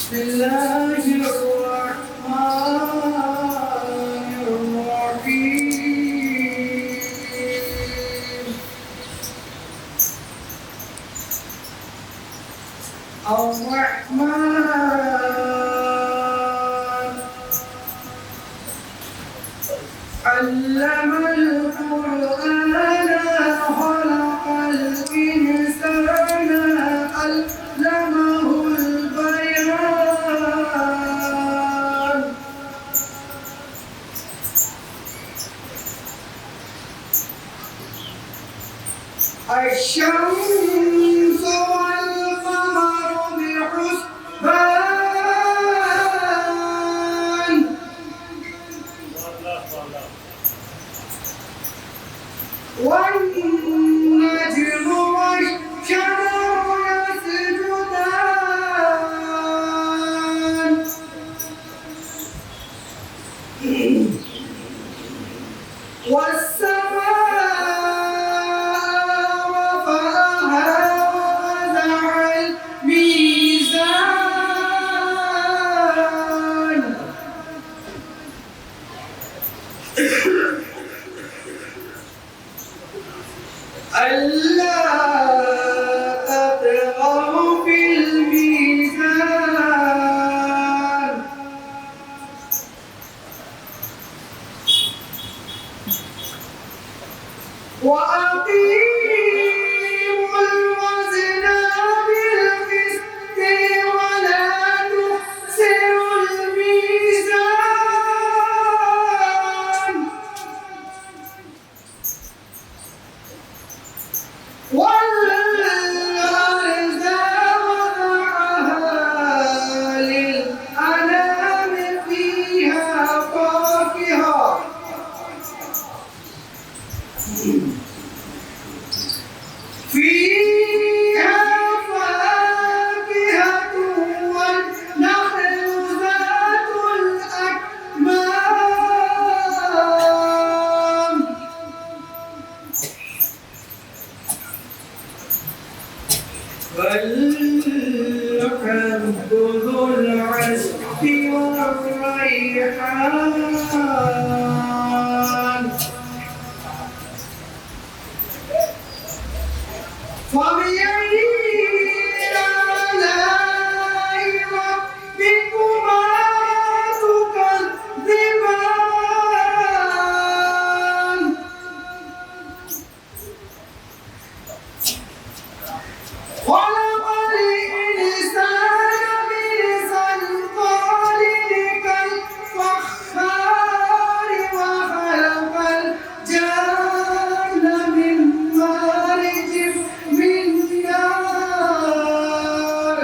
بسم الله الرحمن الرحيم الرحمن علم القرآن خلق الإنسان علمه البيان الشمس والقمر بحسبان والنجم والشجر يسجدان والسماء رفعها ووضع الميزان ألا تطغوا في الميزان وأقيموا الوزن بالقسط ولا تخسروا الميزان والأرض وضعها للأنام فيها فاكهة والنخل ذات الأكمام والحب ذو العصف والريحان فبأي آلاء ربكما تكذبان خلق الإنسان من صلصال كالفخار وخلق الجن من مارج من نار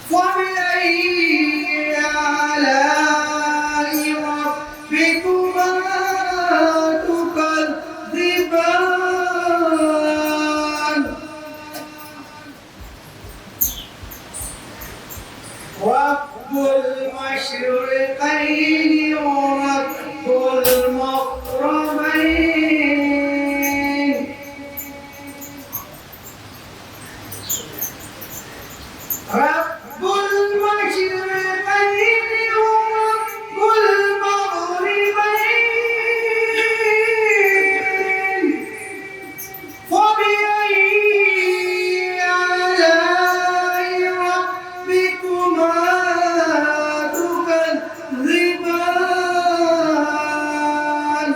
فبأي آلاء ربكما تكذبان رب المشرقين ورب المغربين رب المشرقين ورب المغربين فبأي آلاء ربكما تكذبان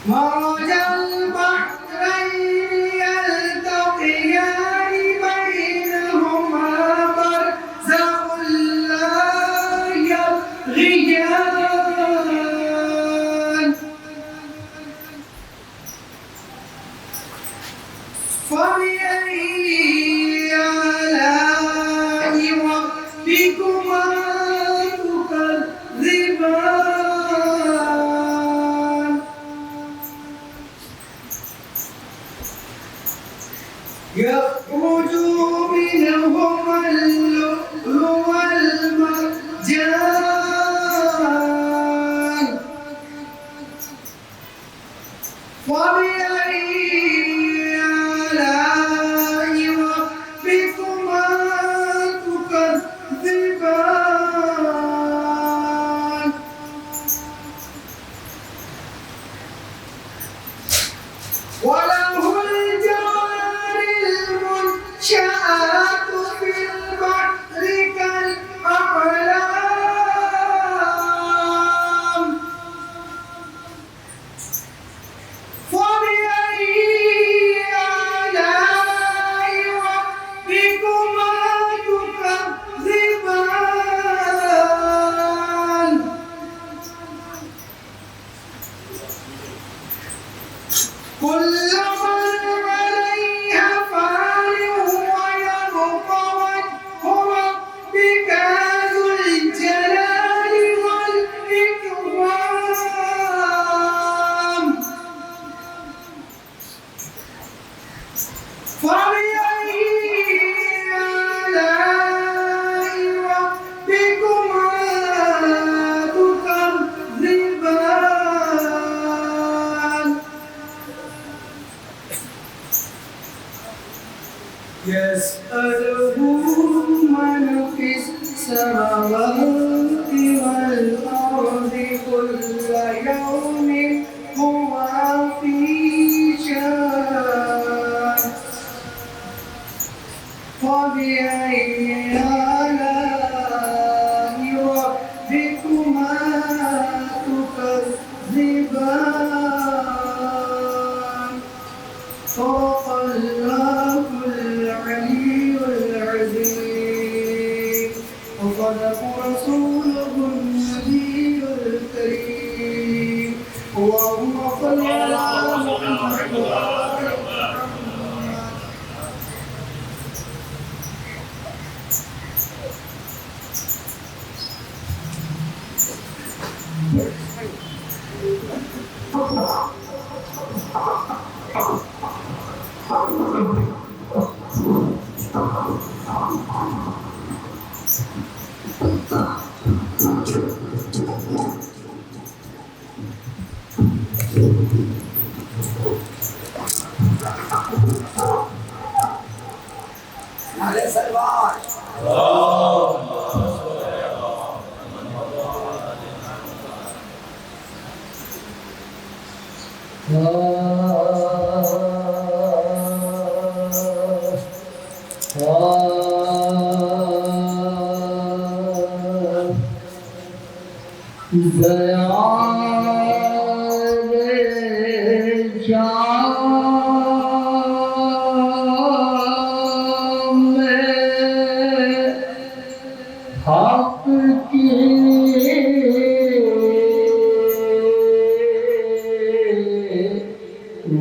مرج البحرين يلتقيان بينهما برزخ لا يبغيان فبأي آلاء ربكما تكذبان يخرج منهما اللؤلؤ والمرجان فبأي آلاء ربكما تكذبان وله الجوار المنشآت في البحر كالأعلام فبأي آلاء ربكما تكذبان كل من عليها فان ويبقى وجه ربك ذو الجلال والإكرام فبأي آلاء ربكما تكذبان يسأله من في السماوات والأرض كل يوم هو في شأن فبأي آلاء ربكما تكذبان صدق الله العلي العظيم وصدق رسوله النبي الكريم اللهم صل على محمد وعلى آل محمد عليه الصلوات حق کی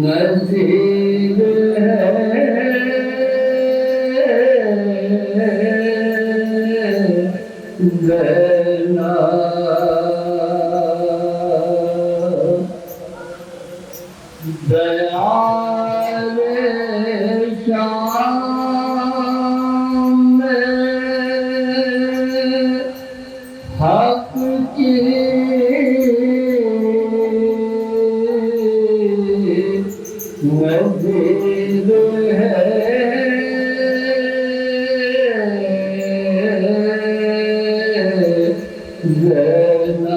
نظیر زینا دیال شام حق کی نظیر زینا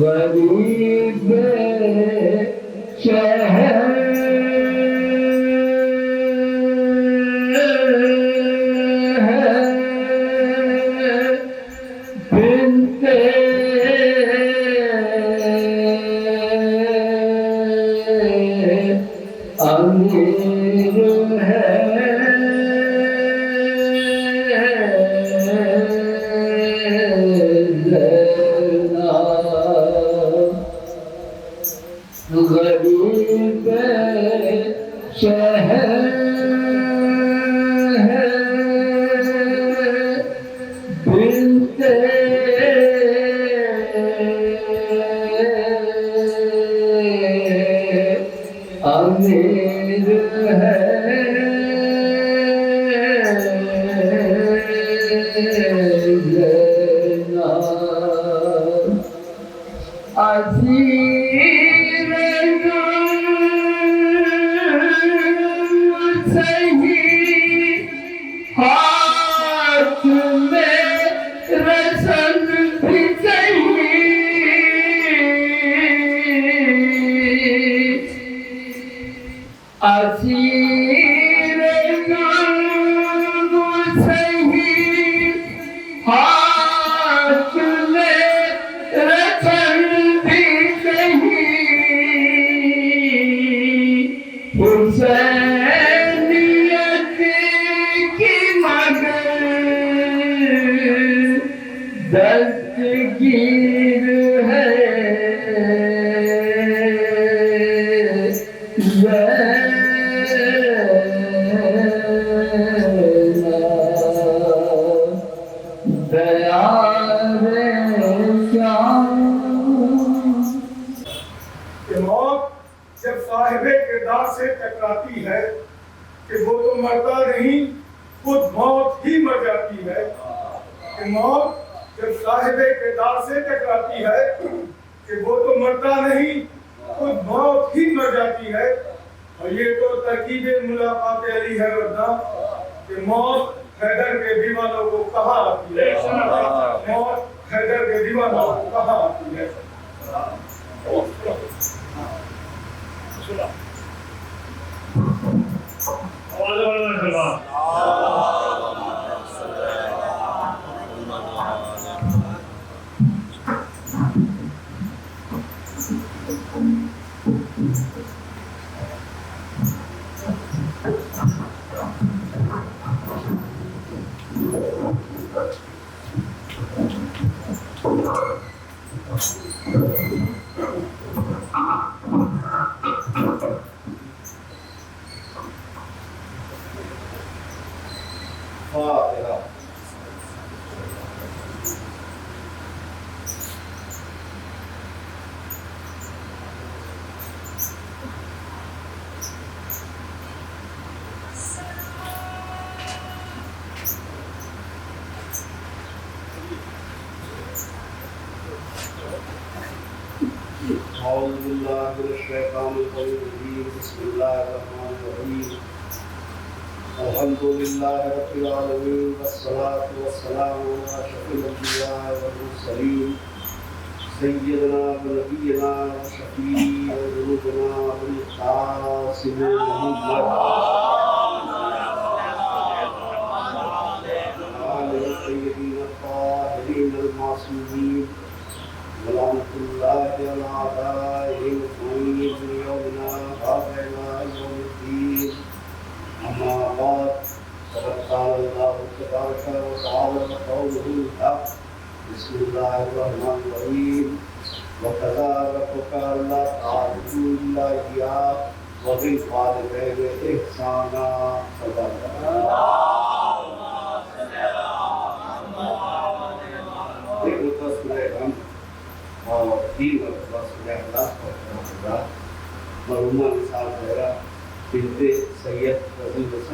غریب شہر غریب شہر بنت امیر ہے اسیر ظلم سہی ہاتھ میں رسن بھی سہی اسیر ظلم سہی ہاتھ میں رسن بھی سہی حسینیت کی مگر دستگیر ہے کہ موت جب صاحب کردار سے ٹکراتی ہے کہ وہ تو مرتا نہیں خود موت ہی مر جاتی ہے کہ موت جب صاحب کردار سے ٹکراتی ہے کہ وہ تو مرتا نہیں خود موت ہی مر جاتی ہے اور یہ تو ترکیب ملاقات علی ہے ورنہ کہ موت حیدر کے دیوانوں کو کہاں آتی ہے موت حیدر کے دیوانوں کو کہاں آتی ہے أعوذ بالله من الشيطان الرجيم بسم الله الرحمن الرحيم الحمد لله رب العالمين والصلاة والسلام على أشرف الأنبياء والمرسلين سيدنا ونبينا وشفيع ذنوبنا والقاسم محمد آل الطيبين الطاهرين المعصومين ولعنة الله على أعدائهم أجمعين من يومنا هذا إلى يوم الدين أما بعد فقد قال الله تبارك وتعالى قوله الحق بسم الله الرحمن الرحيم وكذا ربك ألا تعبدوا إلا إياه وبالوالدين إحسانا صدق الله اور تین مرتبہ سورہ اخلاص پڑھنا مرحومہ نثار زہرا بنت سید رضی اللہ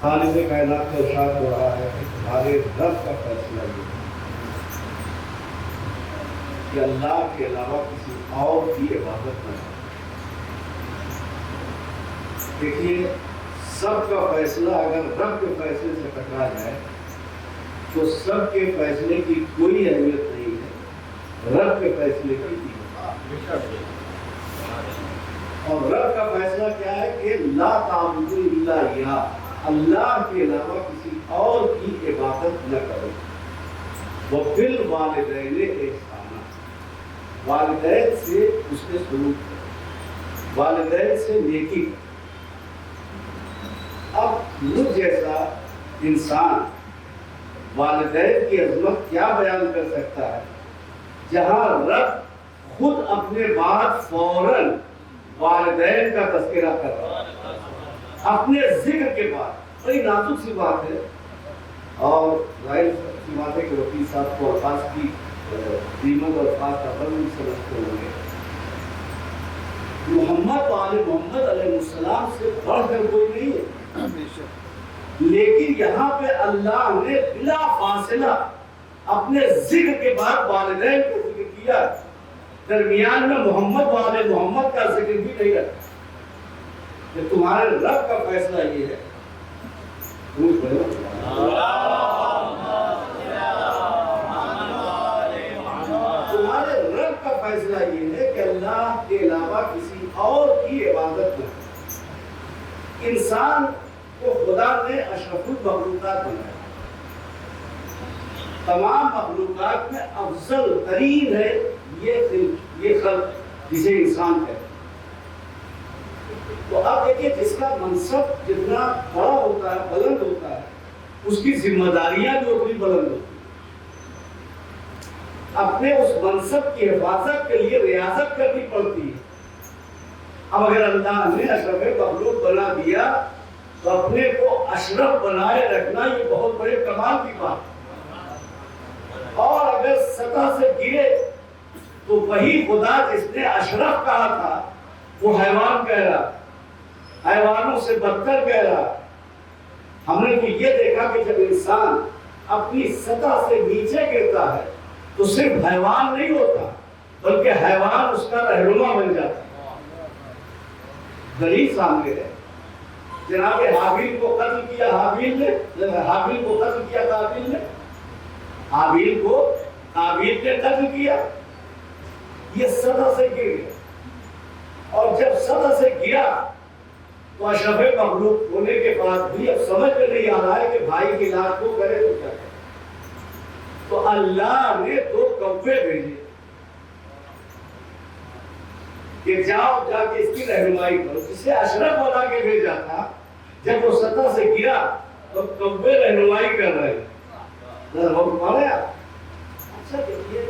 خالق کائنات کا ارشاد ہو رہا ہے کہ تمہارے رب کا فیصلہ یہ ہے کہ اللہ کے علاوہ کسی اور کی عبادت نہ کرو۔ دیکھیے سب کا فیصلہ اگر رب کے فیصلے سے ٹکرا جائے تو سب کے فیصلے کی کوئی اہمیت نہیں ہے، رب کے فیصلے کی اور رب کا فیصلہ کیا ہے کہ لا تعبدوا الا اياه، اللہ کے علاوہ کسی اور کی عبادت نہ کرو۔ وَبِالْوَالِدَيْنِ احسانا، والدین سے اس نے سلوک کرو، والدین سے نیکی کرو۔ اب مجھ جیسا انسان والدین کی عظمت کیا بیان کر سکتا ہے جہاں رب خود اپنے بعد فوراً والدین کا تذکرہ کر رہا ہے اپنے ذکر کے بعد۔ بڑی نازک سی بات ہے، اور ظاہر سی بات ہے کہ وکیل صاحب کو الفاظ کی قیمت اور الفاظ کا فرق بھی سمجھتے ہوں گے۔ محمد آل محمد علیہ السلام سے بڑھ کر کوئی نہیں ہے، لیکن یہاں پہ اللہ نے بلا فاصلہ اپنے ذکر کے بعد والدین کو ذکر کیا، درمیان میں محمد والے محمد کا ذکر بھی نہیں رکھا کہ تمہارے رب کا فیصلہ یہ ہے۔ تمہارے رب کا فیصلہ یہ ہے کہ اللہ کے علاوہ کسی اور کی عبادت نہ کرو۔ انسان کو خدا نے اشرف المخلوقات بنایا، تمام مخلوقات میں افضل ترین ہے یہ خلق جسے انسان ہے۔ تو آپ دیکھیے جس کا منصب جتنا بڑا ہوتا ہے، بلند ہوتا ہے، اس کی ذمہ داریاں بھی اتنی بلند ہوتی ہیں۔ اپنے اس منصب کی حفاظت کے لیے ریاضت کرنی پڑتی ہے۔ اب اگر اللہ نے اشرف مخلوق بنا دیا تو اپنے کو اشرف بنائے رکھنا یہ بہت بڑے کمال کی بات ہے۔ اور اگر سطح سے گرے تو وہی خدا جس نے اشرف کہا تھا وہ حیوان کہہ رہا، حیوانوں سے بدتر کہہ رہا۔ ہم نے تو یہ دیکھا کہ جب انسان اپنی سطح سے نیچے گرتا ہے تو صرف حیوان نہیں ہوتا بلکہ حیوان اس کا رہنما بن جاتا ہے۔ دلیل سامنے ہے، جناب حابیل کو قتل کیا حابیل نے، حابیل کو قتل کیا قابیل نے، حابیل کو قابیل نے قتل کیا، یہ سطح سے گر گیا۔ اور جب سطح سے گرا تو اشرف مخلوق ہونے کے بعد بھی اب سمجھ میں نہیں آ رہا ہے کہ بھائی کی لاش کو کرے تو کیا کرے۔ تو اللہ نے 2 کوے بھیجے کہ جاؤ جا کے اس کی رہنمائی کرو، جسے اشرف بنا کے بھیجا تھا جب وہ سطح سے گرا تو کوے رہنمائی کر رہے ہیں۔ اچھا دیکھیے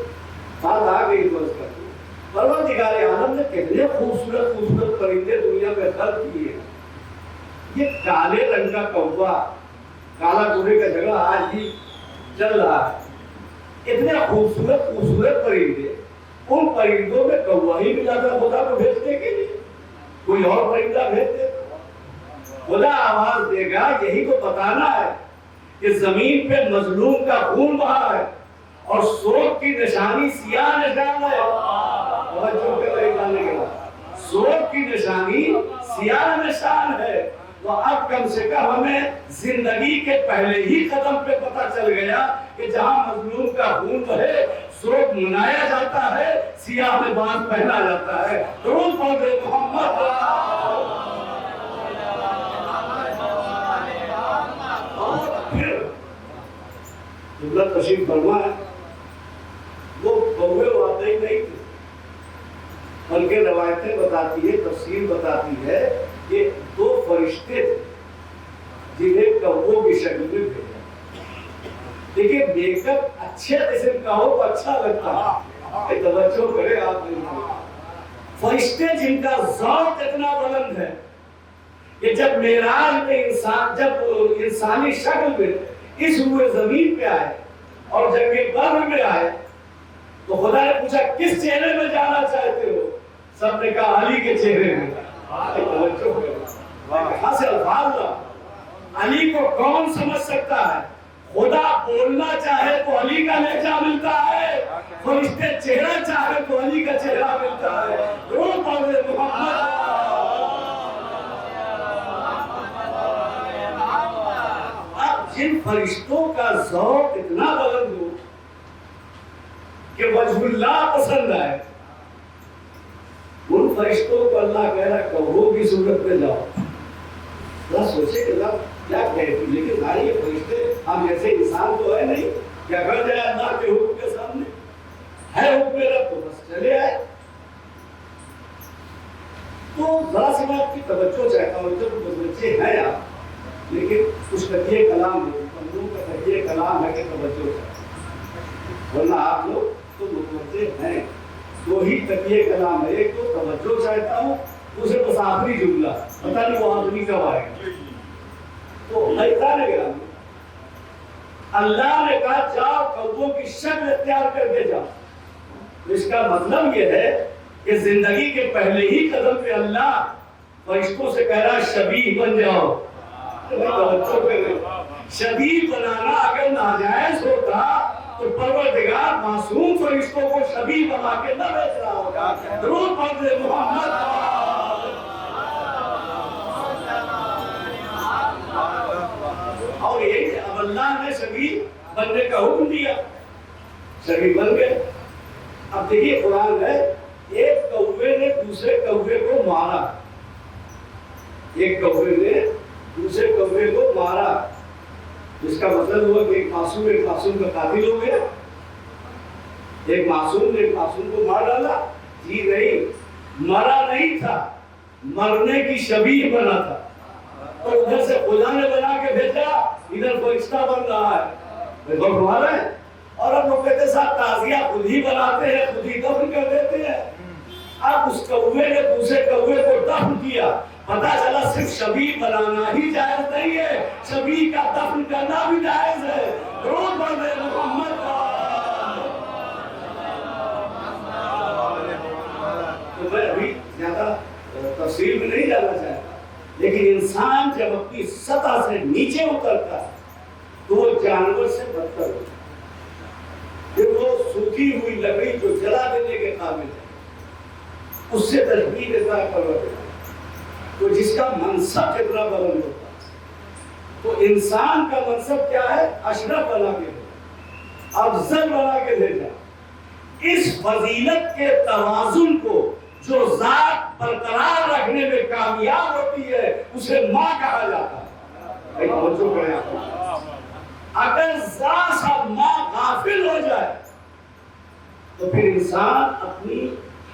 بات آ گئی تو اس کا پروردگار عالم نے کتنے خوبصورت خوبصورت پرندے دنیا میں خلق کیے ہیں۔ یہ کالے رنگ کا کووا، کالا گورے کا جھگڑا آج بھی چل رہا ہے۔ اتنے خوبصورت خوبصورت پرندے، ان پرندوں میں کوا ہی ملا تھا خدا کو بھیجنے کے لیے، کوئی اور پرندہ بھیج دے خدا آواز دے گا۔ یہی تو بتانا ہے کہ زمین پہ مظلوم کا خون بہا ہے اور سوگ کی نشانی سیاہ نشان ہے۔ سوگ کی نشانی سیاہ نشان ہے۔ تو اب کم سے کم ہمیں زندگی کے پہلے ہی قدم پہ پتہ چل گیا کہ جہاں مظلوم کا خون بہے سوگ منایا جاتا ہے، سیاہ لباس پہنا جاتا ہے۔ درود پڑھے محمد۔ قبلہ تشریف فرما ہے، وہ کوے واقعی نہیں تھے، بلکہ روایتیں بتاتی ہے، تفسیر بتاتی ہے کہ 2 فرشتے تھے جنہیں کووں کی شکل میں بھیجا۔ دیکھیے میک اپ اچھے قسم کا ہو تو اچھا لگتا ہے، توجہ کرے آپ نے۔ فرشتے جن کا ذوق اتنا بلند ہے کہ جب معراج میں جب انسانی شکل میں اس روئے زمین پہ آئے اور جب یہ بدر میں آئے تو خدا نے پوچھا کس چہرے میں جانا چاہتے ہو؟ سب نے کہا علی کے چہرے میں۔ کہاں سے الفاظ لا؟ علی کو کون سمجھ سکتا ہے؟ خدا بولنا چاہے تو علی کا لہجہ ملتا ہے، فرشتے چہرہ چاہے تو علی کا چہرہ ملتا ہے۔ درود پڑھے محمد۔ جن فرشتوں کا ذوق اتنا بلند ہو کہ وجہ اللہ پسند آئے، ان فرشتوں کو اللہ کہہ رہا ہے کووں کی صورت میں جاؤ۔ اللہ سوچے کہ اللہ کیا کہتی، لیکن سارے یہ فرشتے ہم جیسے انسان تو ہے نہیں کہ اگر جائے اللہ کے توجہ چاہتا ہوں، ورنہ آپ لوگ تو متوجہ ہیں. دو ہی تکیے کا نام ہے، ایک تو توجہ چاہتا ہوں، دوسرے بس آخری جملہ پتہ نہیں وہ آدمی کب آئے گا. تو ایسا نہیں گرا، اللہ نے کہا جاؤ کبوں کی شکل اختیار کر کے جاؤ. اس کا مطلب یہ ہے کہ زندگی کے پہلے ہی قدم پہ اللہ فرشتوں سے کہہ رہا شبیہ بن جاؤ. شبیہ بنانا اگر ناجائز ہوتا تو پروردگار معصوم فرشتوں کو شبیہ بنا کے نہ بھیج رہا ہوگا. درود پڑھ دے محمد. اور یہ اب اللہ نے شبیہ بننے کا حکم دیا، شبیہ بن گئے. اب دیکھیے قرآن ہے، ایک کوے نے دوسرے کوے کو مارا، ایک کوے نے دوسرے کوے کو مارا، جس کا مطلب ہوا کہ ایک معصوم کا قاتل ہو گیا. ایک معصوم نے ایک معصوم کو مار ڈالا. جی نہیں، مرا نہیں تھا، مرنے کی شبیہ بنا تھا. اور ادھر سے خدا نے بنا کے بھیجا، ادھر فرشتہ بن رہا ہے. اور اب لوگ کہتے صاحب تعزیہ خود ہی بناتے ہیں، خود ہی دفن کر دیتے ہیں. اب اس کوے نے دوسرے کوے کو دفن کیا، پتہ چلا صرف شبیہ بنانا ہی جائز نہیں ہے، شبیہ کا دفن کرنا بھی جائز ہے. درود پڑھ دے محمد. تو میں ابھی زیادہ تفصیل میں نہیں جانا چاہتا، لیکن انسان جب اپنی سطح سے نیچے اترتا ہے تو وہ جانور سے بدتر ہوتا ہے. پھر وہ سوکھی ہوئی لکڑی جو جلا دینے کے قابل ہے اس سے تشبیہ دیتا ہے پروردگار. تو جس کا منصب کتنا بلند ہوتا ہے، تو انسان کا منصب کیا ہے؟ اشرف بنا کے بھیجا، افضل بنا کے بھیجا. اس فضیلت کے توازن کو جو ذات برقرار رکھنے میں کامیاب ہوتی ہے اسے ماں کہا جاتا ہے. اگر ذات سا ماں غافل ہو جائے تو پھر انسان اپنی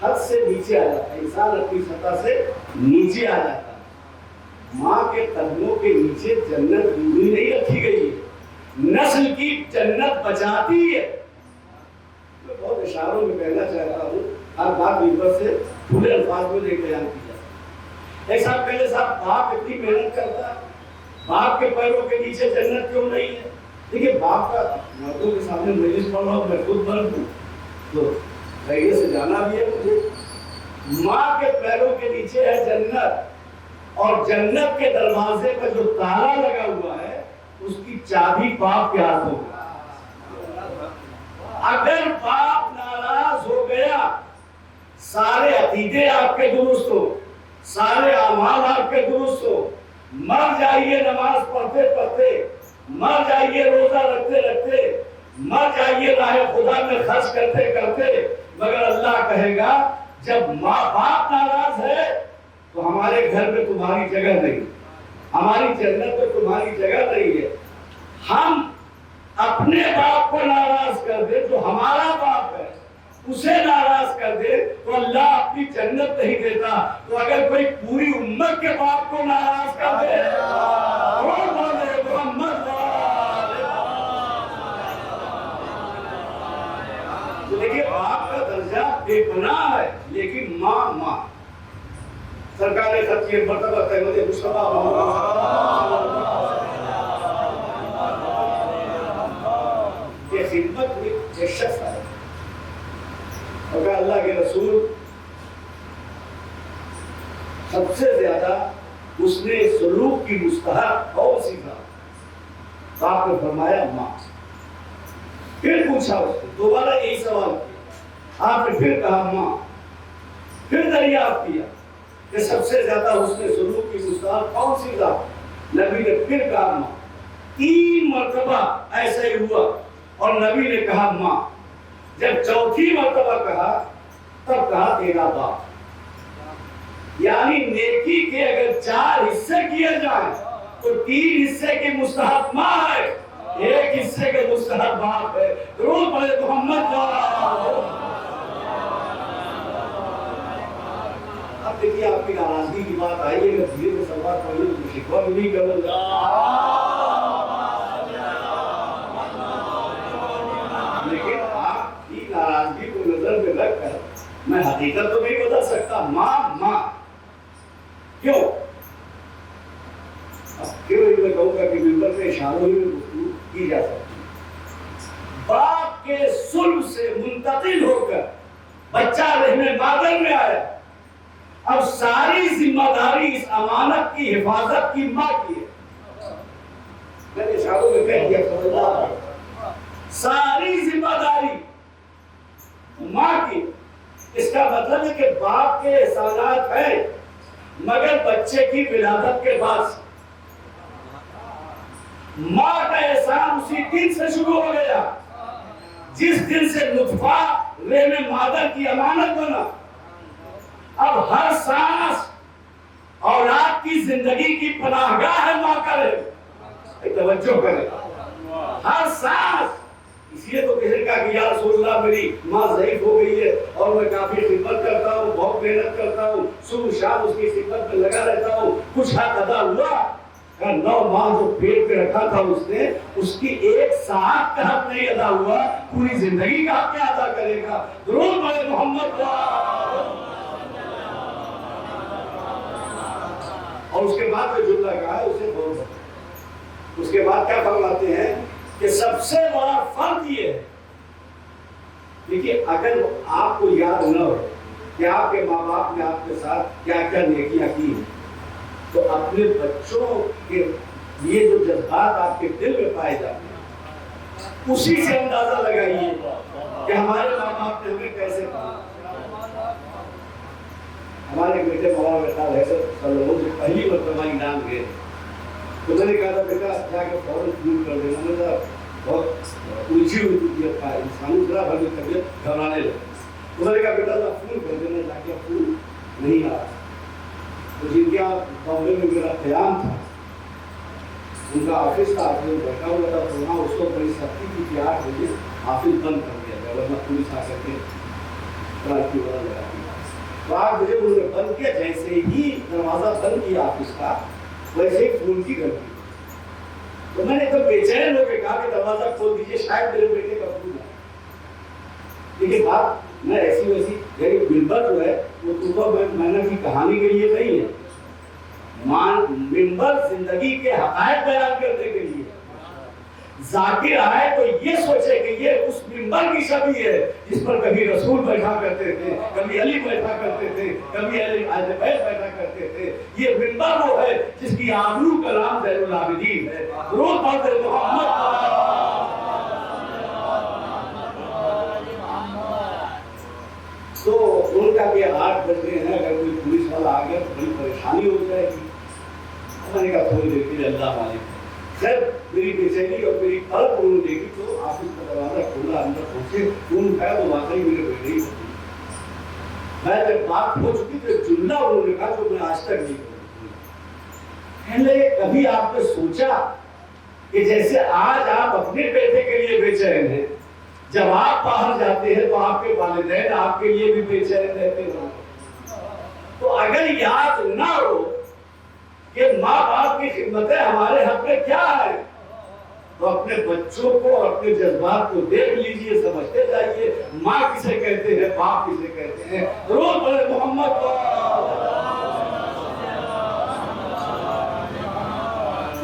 حد سے نیچے آ جاتا ہے، انسان اپنی سطح سے نیچے آ جاتا ہے. ماں کے قدموں کے نیچے جنت یوں ہی نہیں رکھی گئی ہے، نسل کی جنت بچاتی ہے. میں بہت اشاروں میں کہنا چاہتا ہوں، ہر بات ممبر سے کھلے الفاظ میں ایک بیان کیا. ایک صاحب پہلے صاحب باپ اتنی محنت کرتا ہے، باپ کے پیروں کے نیچے جنت کیوں نہیں ہے؟ دیکھیے باپ کا مردوں کے سامنے مجلس پڑھ رہا ہوں، میں خود مرد ہوں تو خیریت سے جانا بھی ہے مجھے. ماں کے پیروں کے نیچے ہے جنت، اور جنت کے دروازے پر جو تالا لگا ہوا ہے اس کی چابی باپ کے ہاتھوں میں. اگر باپ ناراض ہو گیا، سارے عقیدے آپ کے درست ہو، سارے اعمال آپ کے درست ہو، مر جائیے نماز پڑھتے پڑھتے، مر جائیے روزہ رکھتے رکھتے، مر جائیے راہ خدا میں خرچ کرتے کرتے، مگر اللہ کہے گا جب ماں باپ ناراض ہے تو ہمارے گھر میں تمہاری جگہ نہیں، ہماری جنت میں تمہاری جگہ نہیں ہے. ہم اپنے باپ کو ناراض کر دے جو ہمارا باپ ہے، اسے ناراض کر دے تو اللہ اپنی جنت نہیں دیتا. تو اگر کوئی پوری امت کے باپ کو ناراض کر دے محمد، تو دیکھیے باپ کا درجہ بے پناہ ہے، لیکن ماں ماں. سرکار نے خط کی مرتبہ احمد مصطفیٰ یہ خدمت میں ایک شخص ہے، اور اللہ کے رسول سب سے زیادہ اس نے سلوک کی مستحق کون سی تھا؟ تو آپ نے فرمایا ماں. پھر پوچھا اس نے دوبارہ یہی سوال کیا، آپ نے پھر کہا ماں. پھر دریافت کیا کہ سب سے زیادہ اس نے سلوک کی مستحق کون سی تھا؟ نبی نے پھر کہا ماں. 3 مرتبہ ایسا ہی ہوا اور نبی نے کہا ماں. جب چوتھی مرتبہ کہا تب کہا تیرا باپ. یعنی نیکی کے اگر 4 حصے کیے جائیں تو 3 حصے کے مستحق ماں ہے، 1 حصے کے مستحق باپ ہے. درود پڑھے محمد. اب دیکھیے آپ کی ناراضگی کی بات آئی ہے، میں دھیرے سے سوال پڑھیے تو شکوہ بھی نہیں کروں گا. حقیقت تو نہیں بدل سکتا، ماں ماں کیوں؟ اب کیوں میں کہوں گا کہ ممبر پہ اشاروں میں گفتگو کی جا سکتی ہے۔ باپ کے صلب سے منتقل ہو کر بچہ رحم مادر میں آیا، اب ساری ذمہ داری اس امانت کی حفاظت کی ماں کی ہے۔ میں نے اشاروں میں کہہ دیا سمجھدار، ساری ذمہ داری ماں کی۔ اس کا مطلب ہے کہ باپ کے احسانات ہیں مگر بچے کی ولادت کے بعد سے۔ ماں کا احسان اسی دن سے شروع ہو گیا جس دن سے نطفہ رحم مادر کی امانت بنا۔ اب ہر سانس اولاد کی زندگی کی پناہ گاہ ہے ماں کا رحم، توجہ کریں، ہر سانس۔ اس لیے تو کسی نے کہا کہ یا رسول اللہ میری ماں ضعیف ہو گئی ہے اور میں کافی خدمت کرتا ہوں، بہت محنت کرتا ہوں، صبح شام اس کی خدمت میں لگا رہتا ہوں، کچھ حق ادا ہوا؟ 9 ماہ جو پیٹ پہ رکھا تھا اس نے، اس کی ایک ساعت کا حق نہیں ادا ہوا، پوری زندگی کا حق کیا ادا کرے گا؟ درود پڑھے محمد کا۔ اور اس کے بعد جو جملہ کہا ہے اسے بول، اس کے بعد کیا فرماتے ہیں کہ سب سے بڑا فرق یہ ہے، دیکھیے اگر آپ کو یاد نہ ہو کہ آپ کے ماں باپ نے آپ کے ساتھ کیا کیا نیکیاں کی ہیں، تو اپنے بچوں کے یہ جو جذبات آپ کے دل میں پائے جاتے ہیں اسی سے اندازہ لگائیے کہ ہمارے ماں باپ نے ہمیں کیسے کہا۔ ہمارے بیٹے مولانا صاحب حیدر صلی اللہ علیہ وسلم پہلی مرتبہ ایران گئے تو میں نے کہا تھا بیٹا جا کے فوراً فون کر دینا، میں نے بہت الجھی ہوئی طبیعت کا انسانی طرح بھر میں طبیعت گھبرانے لگی، تو میں نے کہا بیٹا فون کر دینا، جا کے فون نہیں آ رہا۔ تو جن کے بامبے میں میرا قیام تھا ان کا آفس تھا، آفس میں بیٹھا ہوا تھا، تو وہاں اس کو بڑی سختی کی کہ 8 بجے آفس بند کر دیا جائے ورنہ پولیس آ کر کے رات کی وجہ لگا دی۔ تو 8 بجے انہوں نے بند کیا، جیسے ہی دروازہ بند کیا آفس کا ویسے ہی فون کی گھنٹی۔ تو میں نے تو بے چین ہو کے کہا کہ دروازہ کھول دیجیے، شاید میرے بیٹے کا فون ہے۔ لیکن بات میں ایسی ویسی یعنی ممبر جو ہے وہ صبح محنت کی کہانی کے لیے نہیں ہے، ممبر زندگی کے حقائق بیان کرنے کے لیے۔ ذاکر آئے تو یہ سوچے کہ یہ اس ممبر کی شبیہ ہے جس پر کبھی رسول بیٹھا کرتے تھے، کبھی علی بیٹھا کرتے تھے، کبھی اہل بیت بیٹھا کرتے تھے۔ یہ ممبر وہ ہے جس کی آبرو کا نام زین العابدین ہے۔ درود پڑھتے محمد۔ تو ان کا کہ 8 بج رہے ہیں، اگر کوئی پولیس والا آ گیا تو بڑی پریشانی ہو جائے گی۔ میں نے کہا تھوڑی دیر کے لیے اللہ علیکم۔ خیر میری بے چینی اور میری طلب انہوں نے دیکھی تو آفس کا دروازہ کھولا، اندر پہنچے، فون اٹھایا تو واقعی میرے بیٹے ہی ہوتی۔ میں جب بات ہو چکی تو جملہ انہوں نے کہا جو میں آج تک نہیں کہا، کبھی آپ نے سوچا کہ جیسے آج آپ اپنے بیٹے کے لیے بے چین ہیں، جب آپ باہر جاتے ہیں تو آپ کے والدین آپ کے لیے بھی بے چین رہتے ہیں؟ تو اگر یاد نہ ہو کہ ماں باپ کی خدمتیں ہمارے حق میں کیا ہے تو اپنے بچوں کو اور اپنے جذبات کو دیکھ لیجئے، سمجھتے جائیے ماں کسے کہتے ہیں، باپ کسے کہتے ہیں۔ درود پڑھے محمد کو۔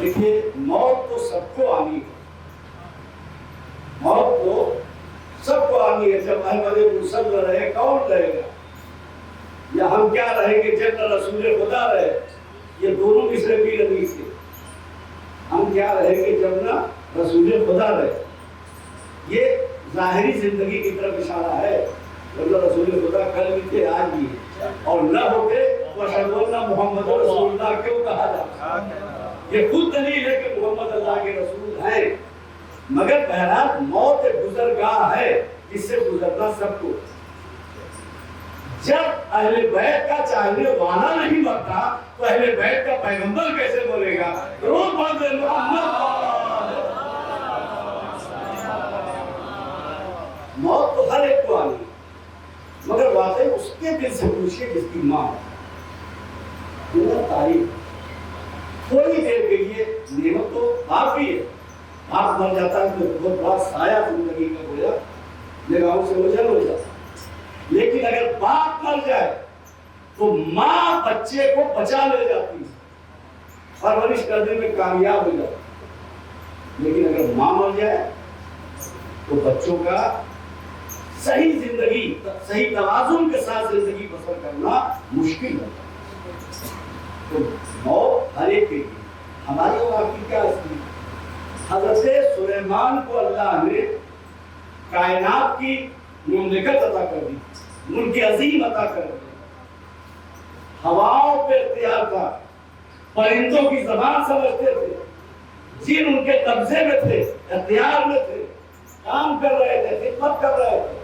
دیکھیے موت تو سب کو آنی ہے، موت تو سب کو آنی ہے۔ جب احمد مسلم رہے کون رہے گا؟ یا ہم کیا رہیں گے جب نہ رسول خدا رہے؟ یہ دونوں مصرے بھی نبی تھے۔ ہم کیا رہیں گے جب نہ رسول خدا رہے؟ یہ ظاہری زندگی کی طرف اشارہ ہے، ورنہ رسول خدا کل بھی تھے آج بھی ہے، اور نہ ہوتے تو اشہد ان محمد رسول اللہ کیوں کہا جاتا؟ یہ خود دلیل ہے کہ محمد اللہ کے رسول ہیں۔ مگر بہرحال موت ایک گزرگاہ ہے جس سے گزرنا سب کو۔ جب اہل بیت کا چاہنے والا نہیں مرتا تو اہل بیت کا پیغمبر کیسے مرے گا؟ درود پڑھتے محمد۔ موت تو ہر ایک کو آنی ہے، مگر واقعی اس کے دل سے پوچھئے جس کی ماں تعریف تھوڑی دیر کے لیے نعمت تو کافی ہے۔ باپ مر جاتا ہے تو بہت بڑا سایہ زندگی کا گویا نگاہوں سے اوجھل ہو جاتا ہے، لیکن اگر باپ مر بچے کو بچا لے جاتی ہے، پرورش کرنے میں کامیاب ہو جاتی ہے۔ لیکن اگر ماں مر جائے تو بچوں کا صحیح زندگی، صحیح توازن کے ساتھ زندگی بسر کرنا مشکل ہوتا ہے۔ تو موت ہر ایک کے لیے، ہماری اور آپ کی کیا استعمال؟ حضرت سلیمان کو اللہ نے کائنات کی مملکت عطا کر دی، ملک عظیم عطا کر دی، ہواؤں پہ اختیار تھا، پرندوں کی زبان سمجھتے تھے، جن ان کے قبضے میں تھے، اختیار میں تھے، کام کر رہے تھے، خدمت کر رہے تھے۔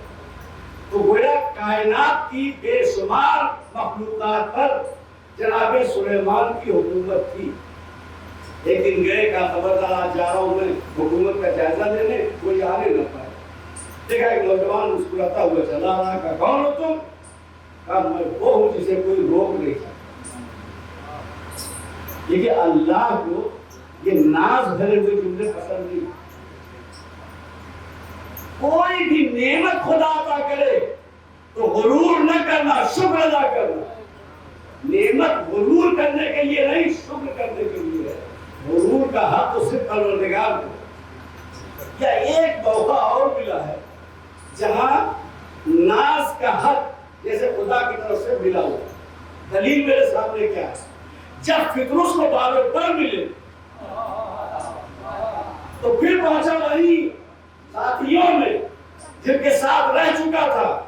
تو گویا کائنات کی بے شمار مخلوقات پر جناب سلیمان کی حکومت تھی۔ ایک دن گئے، کہا خبردار جا رہا ہوں میں حکومت کا جائزہ لینے، کوئی آنے نہ پائے۔ دیکھا ایک نوجوان مسکراتا ہوا چلا رہا، کہا کون ہو تم؟ کہا میں وہ ہوں جسے کوئی روک نہیں سکتا۔ دیکھیے اللہ کو یہ ناز بھرے ہوئے جملے پسند نہیں۔ کوئی بھی نعمت خدا عطا کرے تو غرور نہ کرنا، شکر ادا کرنا۔ نعمت غرور کرنے کے لیے نہیں، شکر کرنے کے لیے ہے۔ غرور کا حق تو صرف پروردگار کو۔ یا ایک موقع اور ملا ہے جہاں ناز کا حق جیسے خدا کی طرف سے ملا ہوا۔ دلیل میرے سامنے کیا ہے؟ جب فطرس کو بار پر ملے تو پھر پہنچا وہی ساتھیوں میں جن کے ساتھ رہ چکا تھا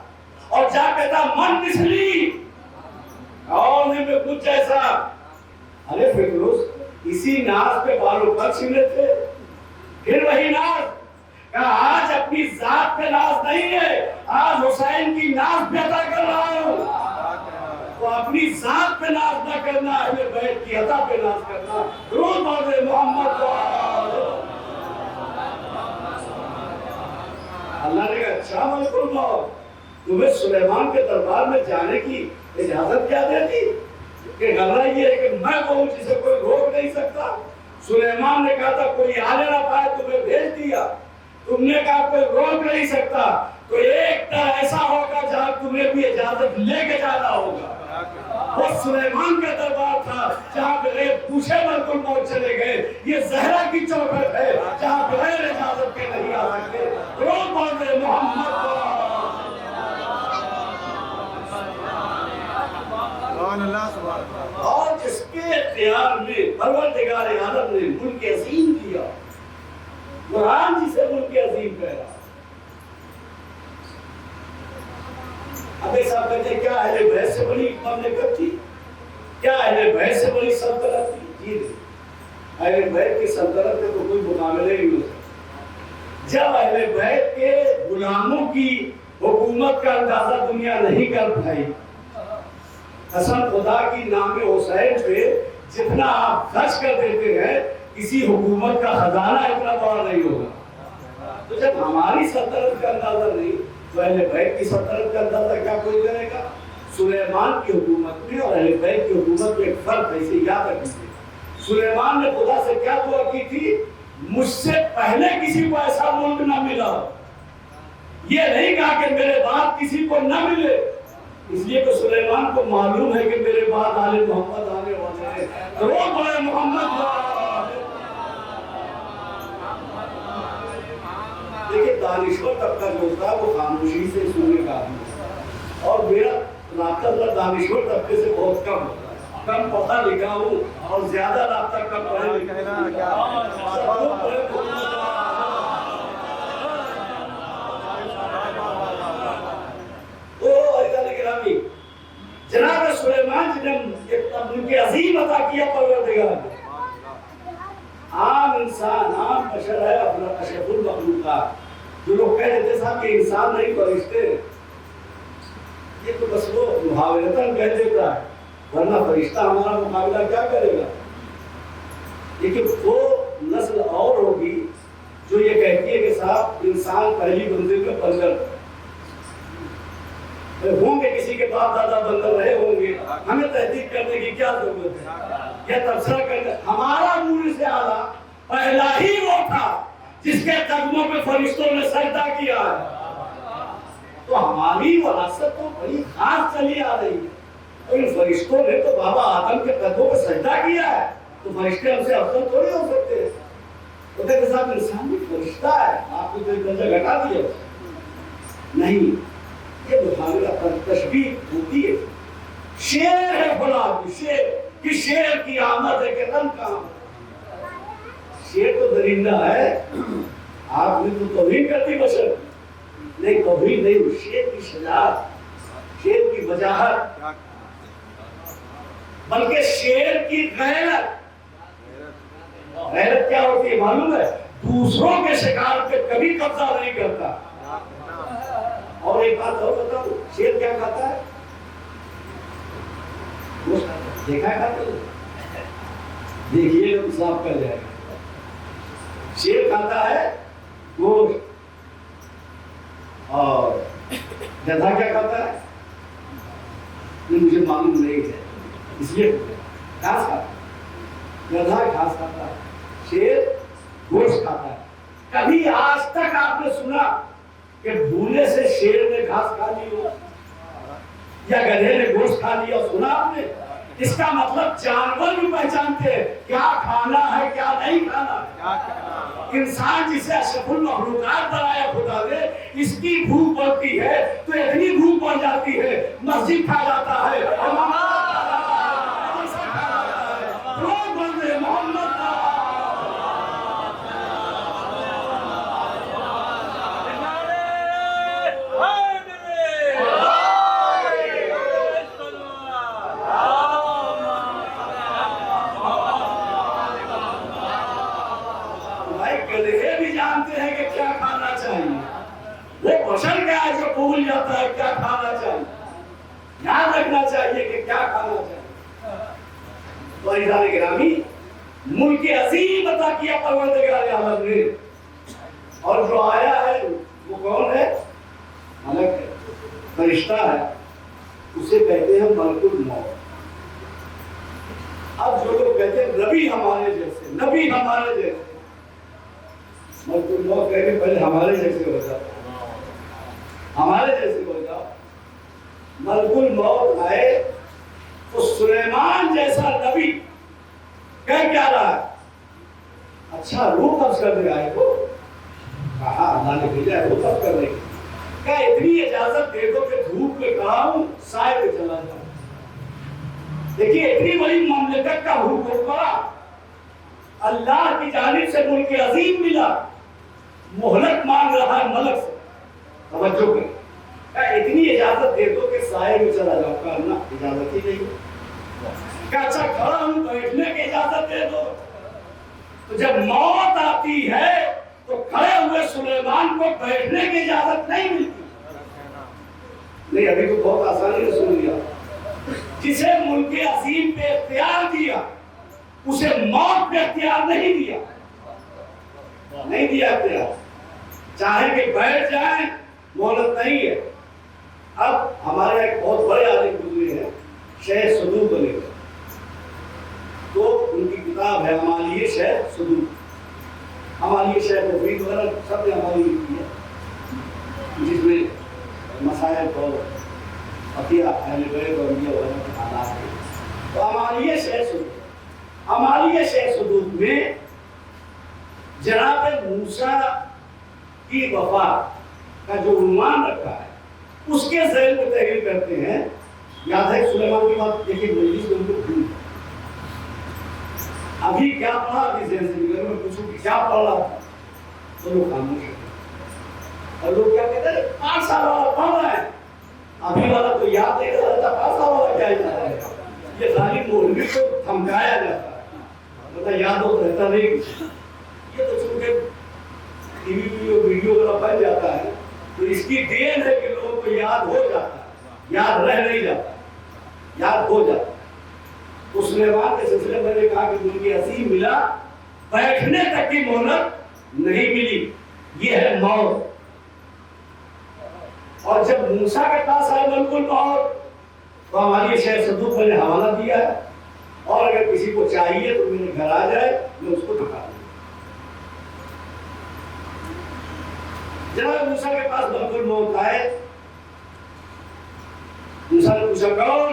اور جا کہتا من مثلی، کون ہے میں کچھ جیسا؟ ارے فطرس اسی ناز پہ بالوں پر چھلے تھے۔ پھر وہی ناز، کہا آج اپنی ذات پہ ناز نہیں ہے، آج حسین کی ناز پہ عطا کر رہا ہوں۔ تو اپنی ذات پہ ناز نہ کرنا، اہل بیت کی عطا پہ ناز کرنا۔ درود پڑھے محمد کو۔ اللہ نے کہا اچھا ملک الموت، تمہیں سلیمان کے دربار میں جانے کی اجازت کیا دیتی؟ کہ غلط یہ ہے کہ میں وہ ہوں جسے کوئی روک نہیں سکتا۔ سلیمان نے کہا تھا کوئی آنے نہ پائے، تمہیں بھیج دیا۔ تم نے کہا کوئی روک نہیں سکتا، تو ایک طرح ایسا ہوگا جہاں تمہیں بھی اجازت لے کے جانا ہوگا۔ وہ سلیمان کا دربار تھا جہاں بغیر پوچھے ملک الموت چلے گئے۔ یہ زہرا کی چوکھٹ ہے جہاں بغیر اجازت کے نہیں آ سکتے۔ روک پڑھے محمد کو۔ اور جس کے اختیار میں پروردگار عالم نے ملک عظیم دیا، قرآن جسے ملک عظیم کہہ رہا۔ ابھی صاحب کہتے ہیں کیا اہل بیت سے بڑی مملکت تھی؟ کیا اہل بیت سے بڑی سلطنت تھی؟ جی نہیں، اہل بیت کی سلطنت میں تو کوئی مقابلہ ہی نہیں ہو سکتا۔ جب اہل بیت کے غلاموں کی حکومت کا اندازہ دنیا نہیں کر پائی، قسم خدا کی نام حسین پہ جتنا آپ خرچ کر دیتے ہیں کسی حکومت کا خزانہ اتنا بڑا نہیں ہوگا۔ تو جب ہماری سلطنت کا اندازہ نہیں تو اہل بیت کی سلطنت کا اندازہ کیا کوئی کرے گا؟ سلیمان کی حکومت میں اور اہل بیت کی حکومت میں ایک فرق ہے، اسے یاد رکھیے۔ سلیمان نے خدا سے کیا دعا کی تھی؟ مجھ سے پہلے کسی کو ایسا ملک نہ ملا۔ یہ نہیں کہا کہ میرے بعد کسی کو نہ ملے، اس لیے کہ سلیمان کو معلوم ہے کہ میرے بعد آل محمد آنے والے ہیں۔ درود پڑھے محمد۔ دیکھیں دانشور طبقہ جو ہوتا ہے وہ خاموشی سے سننے کا آدمی ہے، اور میرا رابطہ دانشور طبقے سے بہت کم ہوتا ہے۔ کم پڑھا لکھا ہوں اور زیادہ رابطہ کم پڑھے لکھے جناب سلیمان جی نے ایک ملک عظیم عطا کیا پروردگار نے۔ عام انسان، عام بشر ہے، اپنا اشرف المخلوقات۔ جو لوگ کہہ دیتے صاحب کہ انسان نہیں فرشتے، یہ تو بس وہ محاورتاً کہہ دیتا ہے، ورنہ فرشتہ ہمارا مقابلہ کیا کرے گا؟ لیکن وہ نسل اور ہوگی جو یہ کہتی ہے کہ صاحب انسان پہلی منزل میں بندر ہوں گے، کسی کے باپ دادا بندر رہے ہوں گے، ہمیں تحقیق کرنے کی کیا ضرورت ہے؟ یہ تبصرہ کرنے ہمارا نور سے اعلیٰ پہلا ہی وہ تھا جس کے قدموں پہ فرشتوں نے سجدہ کیا ہے۔ تو ہماری وراثت تو بڑی خاص چلی آ رہی ہے۔ اور ان فرشتوں نے تو بابا آدم کے قدموں پہ سجدہ کیا ہے، تو فرشتے ہم سے افضل تھوڑی ہو سکتے ہیں؟ تو کہتے صاحب انسان بھی فرشتہ ہے، آپ کو تو ایک درجہ گھٹا دیا نہیں، یہ بخاری کا تشبیہ ہوتی ہے۔ شیر ہے بلا آدمی، شیر کہ شیر کی آمد ہے کہ رنگ کام، شیر تو درندہ ہے، آپ نے تو توہین کر دی بشر، نہیں توہین نہیں، شیر کی شجاعت، شیر کی وجاہت، بلکہ شیر کی غیرت۔ غیرت کیا ہوتی ہے معلوم ہے؟ دوسروں کے شکار پہ کبھی قبضہ نہیں کرتا۔ اور ایک بات اور بتاؤں، شیر کیا کھاتا ہے؟ دیکھا ہے کھاتے ہو؟ دیکھیے گا تو صاف کر جائے گا۔ شیر کھاتا ہے گوشت، اور گدھا کیا کھاتا ہے؟ یہ مجھے معلوم نہیں ہے، اس لیے گھاس کھاتا ہے، گدھا گھاس کھاتا ہے، شیر گوشت کھاتا ہے۔ کبھی آج تک آپ نے سنا کہ بھولے سے شیر نے گھاس کھا لی ہو یا گدھے نے گوشت کھا لیا؟ سنا آپ نے؟ اس کا مطلب جانور بھی پہچانتے ہیں کیا کھانا ہے کیا نہیں کھانا ہے۔ انسان جسے اشرف المخلوقات بنایا خدا نے، اس کی بھوک بڑھتی ہے تو اتنی بھوک بڑھ جاتی ہے مسجد کھا جاتا ہے، بھول جاتا ہے کیا کھانا چاہیے، یاد رکھنا چاہیے کہ کیا کھانا چاہیے۔ تو عزیزان گرامی، ملک عظیم عطا کیا پروردگار عالم نے، اور جو آیا ہے وہ کون ہے؟ ملک ہے، فرشتہ ہے، اسے کہتے ہیں ملک الموت۔ اب جو لوگ کہتے ہیں نبی ہمارے جیسے، نبی ہمارے جیسے، ملک الموت کہنے پہلے ہمارے جیسے ہو جاتا، ہمارے جیسے ہو جاؤ۔ ملک الموت آئے تو سلیمان جیسا نبی کہہ کیا رہا ہے؟ اچھا روح قبض کرنے آئے تو کہا اللہ نے بھیجا ہے روح قبض کرنے کی، کہا اتنی اجازت دے دو کہ دھوپ میں کھڑا ہوں سائے پہ چلا جاؤں۔ دیکھیے اتنی بڑی مملکت کا حکم پڑا، اللہ کی جانب سے ملک عظیم ملا، مہلت مانگ رہا ہے ملک سے، توجہ کریں، اتنی اجازت دے دو کہ سائے میں چلا جاؤ، کرنا اجازت ہی نہیں، کہ اچھا کھڑا ہوں بیٹھنے کی اجازت دے دو۔ تو جب موت آتی ہے تو کھڑے ہوئے سلیمان کو بیٹھنے کی اجازت نہیں ملتی۔ نہیں ابھی تو بہت آسانی سے سن لیا، جسے ملک عظیم پہ اختیار دیا اسے موت پہ اختیار نہیں دیا، نہیں دیا اختیار، چاہے کہ بیٹھ جائیں مہلت نہیں ہے۔ اب ہمارے ایک بہت بڑے عالم گزرے ہیں شیخ صدوق علیہ، تو ان کی کتاب ہے ہمالیہ شیخ صدوق، ہمالیہ شیخ مفید وغیرہ سب نے ہماری لکھی ہے، جس میں مسائل اور عطیہ اہل بیت اور انبیاء وغیرہ کے حالات ہیں۔ تو ہمالیہ شیخ صدوق، ہمالیہ شیخ صدوق میں جناب موسیٰ کی وفات کا جو عنوان رکھا ہے اس کے ذیل میں تحریر کرتے ہیں۔ یاد ہے سلیمان کی بات دیکھیں، مجلس میں ان کو بھول ابھی کیا پڑھا، ابھی ذہن سے نکل میں پوچھوں کہ کیا پڑھ رہا تھا تو لوگ خاموش ہیں، اور لوگ کیا کہتے ہیں 5 سال والا پڑھ رہا ہے، ابھی والا تو یاد نہیں رہتا، 5 سال والا کیا جاتا ہے، یہ خالی مولوی کو دھمکایا جاتا ہے، مطلب یاد ہو رہتا نہیں، یہ تو چونکہ ٹی وی ویڈیو وغیرہ بن جاتا ہے تو اس کی دین ہے کہ لوگوں کو یاد ہو جاتا ہے، یاد رہ نہیں جاتا، یاد ہو جاتا ہے۔ اس سلیمان کے سلسلے میں نے کہا کہ ملک عظیم ملا، بیٹھنے تک کی مہلت نہیں ملی، یہ ہے موت۔ اور جب موسیٰ کے پاس آئے ملک الموت تو ہماری شیخ صدوق میں نے حوالہ دیا ہے، اور اگر کسی کو چاہیے تو میرے گھر آ جائے، میں اس کو دکھا دوں۔ جناب موسیٰ کے پاس ملک الموت آئے، موسیٰ نے پوچھا کون؟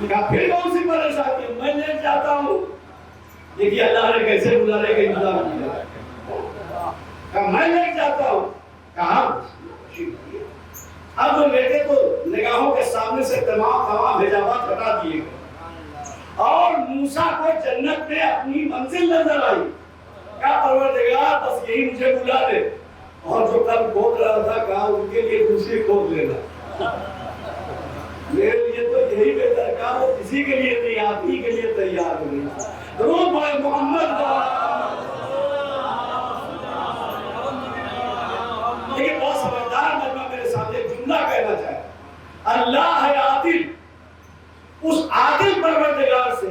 کہا پھر کون سی پریشانی ہے؟ میں لیٹ جاتا ہوں. دیکھیے اللہ نے کیسے بلانے کا انتظام کیا. کہا میں لیٹ جاتا ہوں. کہا اب وہ بیٹے کو نگاہوں کے سامنے سے تمام حجابات ہٹا دیے گئے اور موسیٰ کو جنت میں اپنی منزل نظر آئی. کہا پروردگار بس یہی مجھے بلا دے. اور جو کل کھود رہا تھا کہا ان کے لیے دوسری کھود لینا. میرے لیے تو یہی بہتر. کہا وہ کسی کے لیے نہیں, آپ ہی کے لیے تیار ہوئی. درود پڑھیں محمد. لیکن بہت سمجھدار مجمع میرے سامنے جملہ کہنا چاہے. اللہ ہے عادل. اس عادل پروردگار سے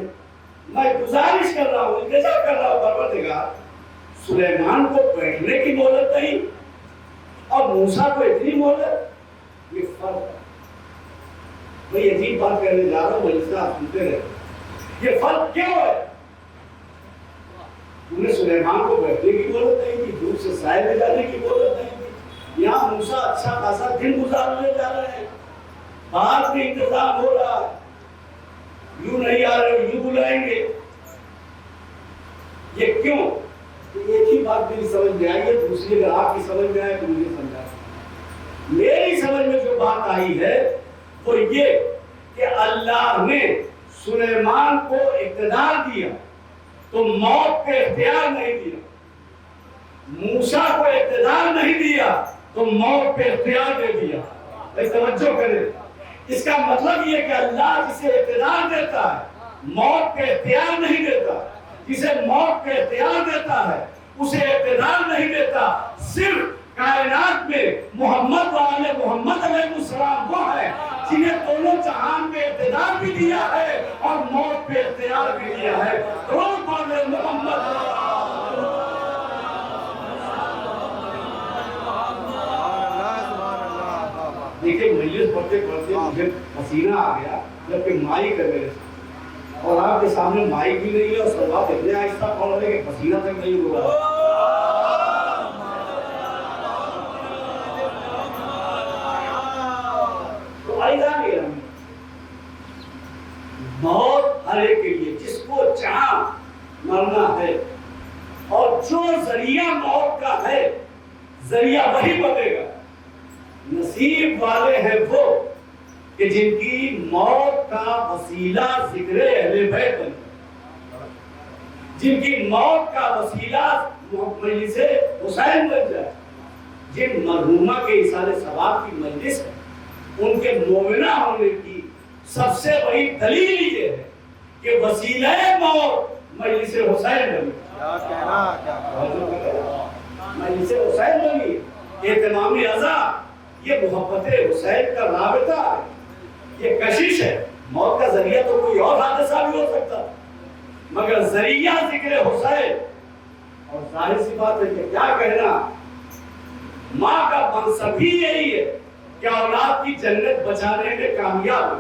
میں گزارش کر رہا ہوں, التجا کر رہا ہوں, پروردگار سلیمان کو بیٹھنے کی مہلت نہیں اور موسیٰ کو اتنی مہلت. یہ فرق ہے. میں عجیب بات کرنے جا رہا ہوں, مجلس سے آپ سنتے رہے. یہ فرق کیوں ہے؟ انہیں سلیمان کو بیٹھنے کی مہلت نہیں تھی, دور سے سائے میں جانے کی مہلت نہیں تھی. یہاں موسیٰ اچھا خاصا دن گزارنے جا رہے ہیں, باہر بھی انتظام ہو رہا ہے, یوں نہیں آ رہے یوں بلائیں گے. یہ کیوں؟ ایک ہی بات میری سمجھ میں آئی ہے, دوسری اگر آپ کی سمجھ میں آئے تو مجھے سمجھا. میری سمجھ میں جو بات آئی ہے وہ یہ کہ اللہ نے سلیمان کو اقتدار دیا تو موت کا اختیار نہیں دیا. موسیٰ کو اقتدار نہیں دیا تو موت پہ اختیار دے دیا. توجہ کریں, اس کا مطلب یہ کہ اللہ جسے اقتدار دیتا ہے موت پہ اختیار نہیں دیتا. جسے موت پہ اختیار دیتا ہے اسے اقتدار نہیں دیتا. صرف کائنات میں محمد والے محمد علیہ السلام وہ ہے جنہیں دونوں جہان پہ اقتدار بھی دیا ہے اور موت پہ اختیار بھی دیا ہے. درود والے محمد. دیکھیں مجلس پڑھتے پڑھتے مجھے پسینہ آ گیا جبکہ مائک ہے میرے ساتھ اور آپ کے سامنے مائک بھی نہیں ہے اور سلوات اتنے آہستہ پڑھ رہے کہ پسینہ تک نہیں ہو رہا. تو آئیدہ نہیں رہا موت ہر ایک کے لیے جس کو چاہاں مرنا ہے اور جو ذریعہ موت کا ہے ذریعہ وہی بنے گا. نصیب والے ہیں وہ کہ جن کی موت کا وسیلہ ذکر اہل بیت بن جائے, جن کی موت کا وسیلہ مجلس حسین بن جائے, جن مرحومہ کے ایصال ثواب کی مجلس ہے ان کے مومنہ ہونے کی سب سے بڑی دلیل یہ ہے کہ وسیلہ موت مجلس حسین بنی. مجلس حسین بنی. اہتمام عزا یہ محبت حسین کا رابطہ ہے, یہ کشش ہے. موت کا ذریعہ تو کوئی اور حادثہ بھی ہو سکتا مگر ذریعہ ذکر حسین. اور ظاہر سی بات ہے کہ کیا کہنا, ماں کا منصب ہی یہی ہے کہ اولاد کی جنت بچانے میں کامیاب ہو,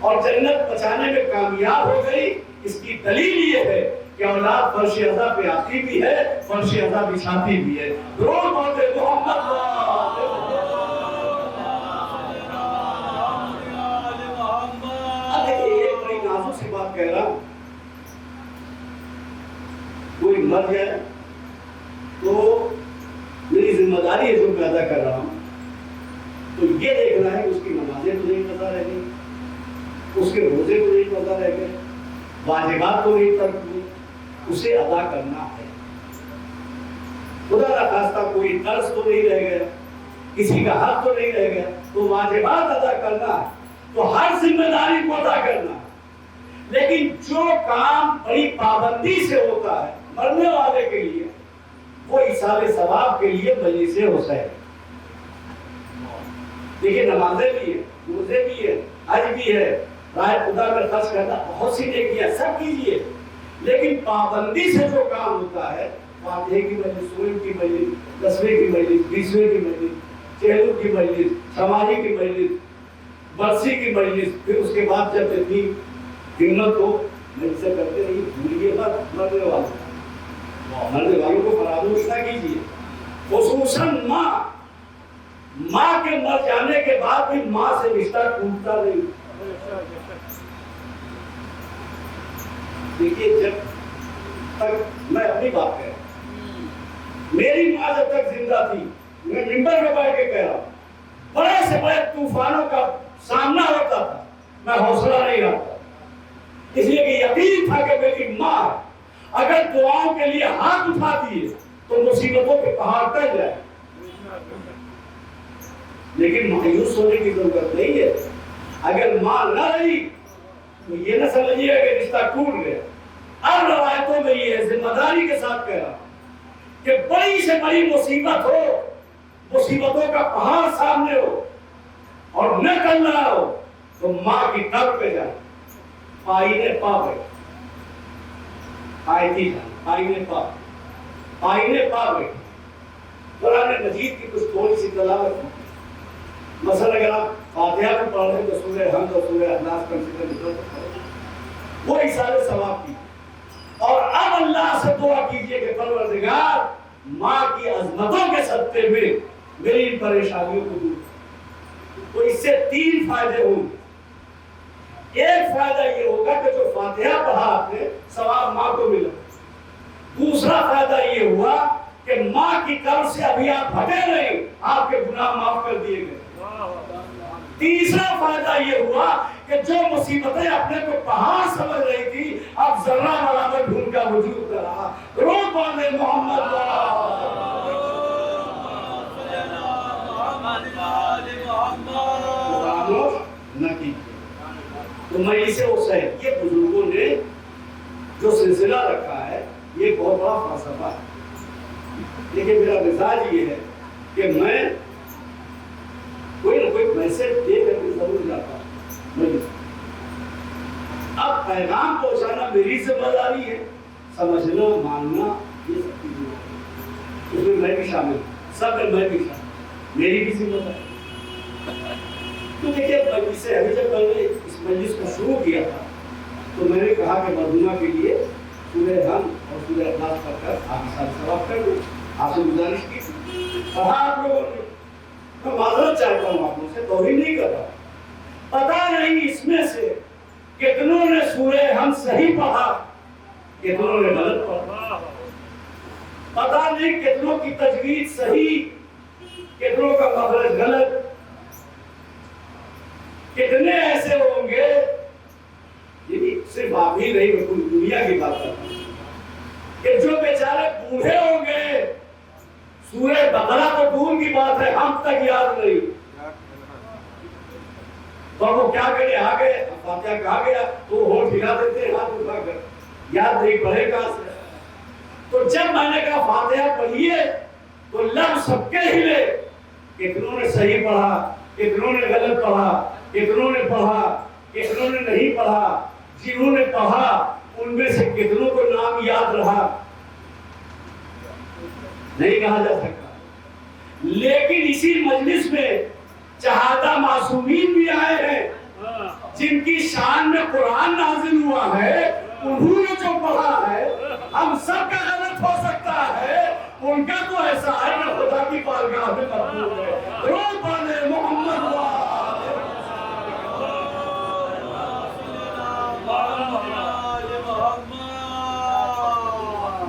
اور جنت بچانے میں کامیاب ہو گئی. اس کی دلیل یہ ہے کہ اولاد فرش عزا پہ آتی بھی ہے, فرش عزا بچھاتی بھی ہے. درود پڑھتے محمد. اب دیکھیے ایک بڑی نازک سی بات کہہ رہا ہوں, کوئی مر جائے تو میری ذمہ داری ہے جو میں ادا کر رہا ہوں تو یہ دیکھنا ہے کہ اس کی نمازیں تو نہیں پتہ رہ گئی, اس کے روزے کو نہیں پتہ رہ گئے, واجبات کو نہیں ترک ہوئے, اسے ادا کرنا ہے. خدا نہ خواستہ کوئی قرض تو نہیں رہ گیا, کسی کا حق تو نہیں رہ گیا, تو واجبات ادا کرنا ہے, تو ہر ذمہ داری کو ادا کرنا ہے. لیکن جو کام بڑی پابندی سے ہوتا ہے مرنے والے کے لیے وہ ایصال ثواب کے لیے مجلس حسین. دیکھیے نمازیں بھی ہیں, روزے بھی ہیں, حج بھی ہے, راہ خدا میں خرچ کرنا, بہت سی نیکیاں سب کیجیے, لیکن پابندی سے جو کام ہوتا ہے فاتحے کی مجلس, سورت کی مجلس, دسویں کی مجلس, 20ویں کی مجلس, چہلوں کی مجلس, سماجی کی مجلس, برسی کی مجلس, پھر اس کے بعد جب اتنی ہمت ہو مجلسیں کرتے رہیے. بھولیے مت مرنے والوں کو فراموش نہ کیجیے. خصوصاً ماں کے مر جانے کے بعد بھی ماں سے رشتہ ٹوٹتا نہیں. دیکھیے جب تک میں اپنی بات کہہ رہا ہوں، میری ماں جب تک زندہ تھی، میں ممبر میں بیٹھ کے کہہ رہا ہوں، بڑے سے بڑے طوفانوں کا سامنا ہوتا تھا، میں حوصلہ نہیں رہتا، اس لیے کہ یقین تھا کہ میری ماں اگر دعاؤں کے لیے ہاتھ اٹھاتی ہے تو مصیبتوں کے پہاڑ ٹل جائے. لیکن مایوس ہونے کی ضرورت نہیں ہے. اگر ماں نہ رہی تو یہ نہ سمجھیے کہ رشتہ ٹوٹ گیا. اب روایتوں میں یہ ذمہ داری کے ساتھ کہہ رہا ہوں کہ بڑی سے بڑی مصیبت ہو، مصیبتوں کا پہاڑ سامنے ہو اور نہ کر رہا ہو تو ماں کی قبر پہ جائے. آئینے پا گئے، آئینے پا گئے. قرآن مجید کی کچھ تھوڑی سی تلاوت، مثلا اگر آپ فاتحہ کو پڑھ رہے ہیں تو سورہ حمد اور سورہ اخلاص کنسیڈر وہ اشارے ثواب کی. اور اب اللہ سے دعا کیجئے کہ پروردگار ماں کی عظمتوں کے صدقے میں میری ان پریشانیوں کو دور. تو اس سے 3 فائدے ہوں گے. ایک فائدہ یہ ہوگا کہ جو فاتحہ پڑھا آپ نے ثواب ماں کو ملا. دوسرا فائدہ یہ ہوا کہ ماں کی قبر سے ابھی آپ ہٹے نہیں، آپ کے گناہ معاف کر دیے گئے. تیسرا فائدہ یہ ہوا کہ جو مصیبتیں اپنے کو پہاڑ سمجھ رہی تھی اب ذرہ برابر بھی ان کا وجود کر رہا. درود پڑھیں محمد نہ کی. تو میں اسے یہ بزرگوں نے جو سلسلہ رکھا ہے یہ بہت بڑا فلسفہ ہے. لیکن میرا مزاج یہ ہے کہ میں کوئی نہ کوئی میسج دے کر کے ضرور جاتا ہوں. اب پیغام پہنچانا میری ذمہ داری ہے، سمجھنا ماننا یہ سب چیزیں اس میں میں بھی شامل ہوں. سب میں بھی شامل، میری بھی ذمہ داری. تو دیکھیے مجلس سے ابھی جب میں نے اس مجلس کو شروع کیا تھا تو میں نے کہا کہ مردمہ کے لیے سورہ حمد اور سورہ اخلاص پڑھ کر آپ کے ساتھ ثواب کر دوں. آپ سے گزارش کی پڑھا آپ لوگوں نے. میں معذرت چاہتا ہوں آپ لوگوں سے، توہین نہیں کر رہا. پتہ نہیں اس میں سے کتنوں نے سورہ حمد صحیح پڑھا، کتنوں نے غلط پڑھا. پتہ نہیں کتنوں کی تجوید صحیح، کتنوں کا مخرج غلط. کتنے ایسے ہوں گے، یہ صرف آپ ہی نہیں میں پوری دنیا کی بات کرتا ہوں، کہ جو بیچارے بوڑھے ہوں گے سورہ بقرہ تو دور کی بات ہے ہم تک یاد نہیں. تو وہ کیا کرے، آ گئے فاتحہ کہا گیا تو ہونٹ ہلا دیتے ہیں ہاتھ اٹھا کر، یاد نہیں پڑھے کہاں سے. تو جب میں نے کہا فاتحہ پڑھیے تو لب سب کے ہلے. کتنوں نے صحیح پڑھا، کتنوں نے غلط پڑھا، کتنوں نے پڑھا، کتنوں نے نہیں پڑھا. جنہوں نے پڑھا ان میں سے کتنوں کو نام یاد رہا نہیں کہا جا سکتا. لیکن اسی مجلس میں چہادہ معصومین بھی آئے ہیں جن کی شان میں قرآن نازل ہوا ہے. انہوں نے جو پڑھا ہے ہم سب کا غلط ہو سکتا ہے، ان کا تو ایسا ہے کہ خدا کی بارگاہ میں مقبول ہے. درود پڑھیں محمد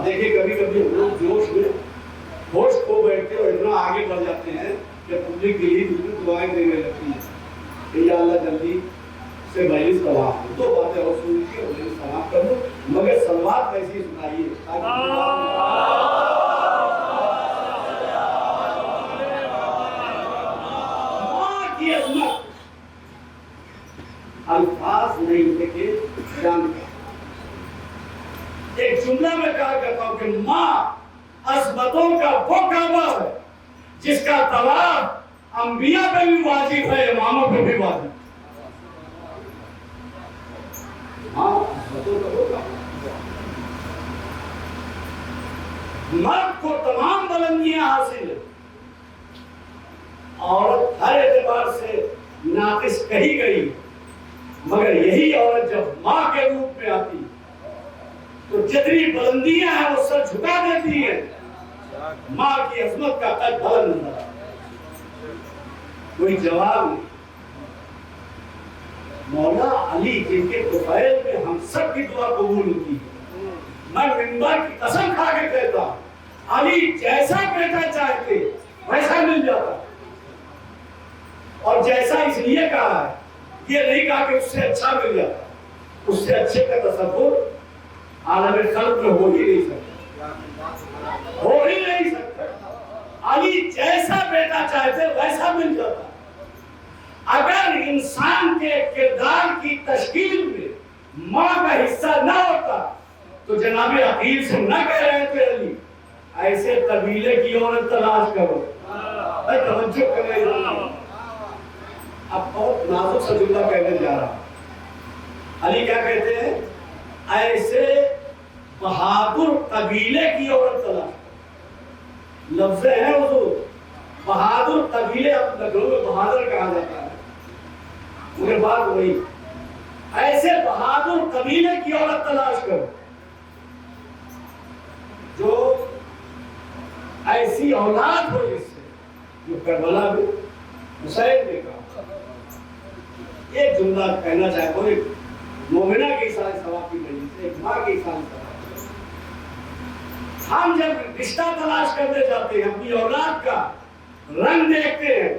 دیکھیں کبھی کبھی ہم لوگ جوش میں ہوش کھو بیٹھتے اور اتنا آگے بڑھ جاتے ہیں کہ پبلک کے لیے دعائیں دینے لگتی ہیں کہ یا اللہ جلدی سے مجلس سلام. 2 باتیں اور سن لیجیے اور مجلس سلام کر دو، مگر سلوات کیسی سنائیے ماں کی عظمت الفاظ نہیں لیکن جانتے. ایک جملہ میں کہا کرتا ہوں کہ ماں عظمتوں کا وہ کعبہ ہے جس کا طواف انبیاء پہ بھی واجب ہے، اماموں پہ بھی واجب. ماں عظمتوں کا وہ کعبہ. مرد کو تمام بلندیاں حاصل ہیں، عورت ہر اعتبار سے ناقص کہی گئی، مگر یہی عورت جب ماں کے روپ میں آتی تو جتنی بلندیاں ہیں وہ سر جھکا دیتی ہیں. ماں کی عظمت کا قد بلند نظر کوئی جواب نہیں. مولا علی جن کے طفیل میں ہم سب کی دعا قبول ہوتی ہے، میں منبر کی قسم کھا کے کہتا ہوں علی جیسا بیٹا چاہتے ویسا مل جاتا، اور جیسا اس لیے کہا ہے، یہ نہیں کہا کہ اس سے اچھا مل جاتا، اس سے اچھے کا تصور عالم خلق میں ہو ہی نہیں سکتا، ہو ہی نہیں سکتا۔ علی جیسا بیٹا چاہتے ویسا مل جاتا۔ اگر انسان کے کردار کی تشکیل میں ماں کا حصہ نہ ہوتا تو جناب عقیل سے نہ کہہ رہے تھے علی ایسے قبیلے کی عورت تلاش کرو، توجہ کرے۔ اب بہت نازک سا جملہ کہنے جا رہا ہوں۔ علی کیا کہتے ہیں؟ ایسے بہادر قبیلے کی عورت تلاش کرو۔ لفظ ہے حضور، بہادر قبیلے، اب لکھنؤ میں بہادر کہا جاتا ہے، مگر بات وہی، ایسے بہادر قبیلے کی عورت تلاش کرو جو ایسی اولاد ہو جس سے جو کربلا میں حسین نے کہا۔ ایک جملہ کہنا چاہتا ہوں، ایک مومنہ کے ساتھ ثواب کی مجلس سے، ایک ماں کے ساتھ ثواب۔ ہم جب رشتہ تلاش کرنے جاتے ہیں، اپنی اولاد کا رنگ دیکھتے ہیں،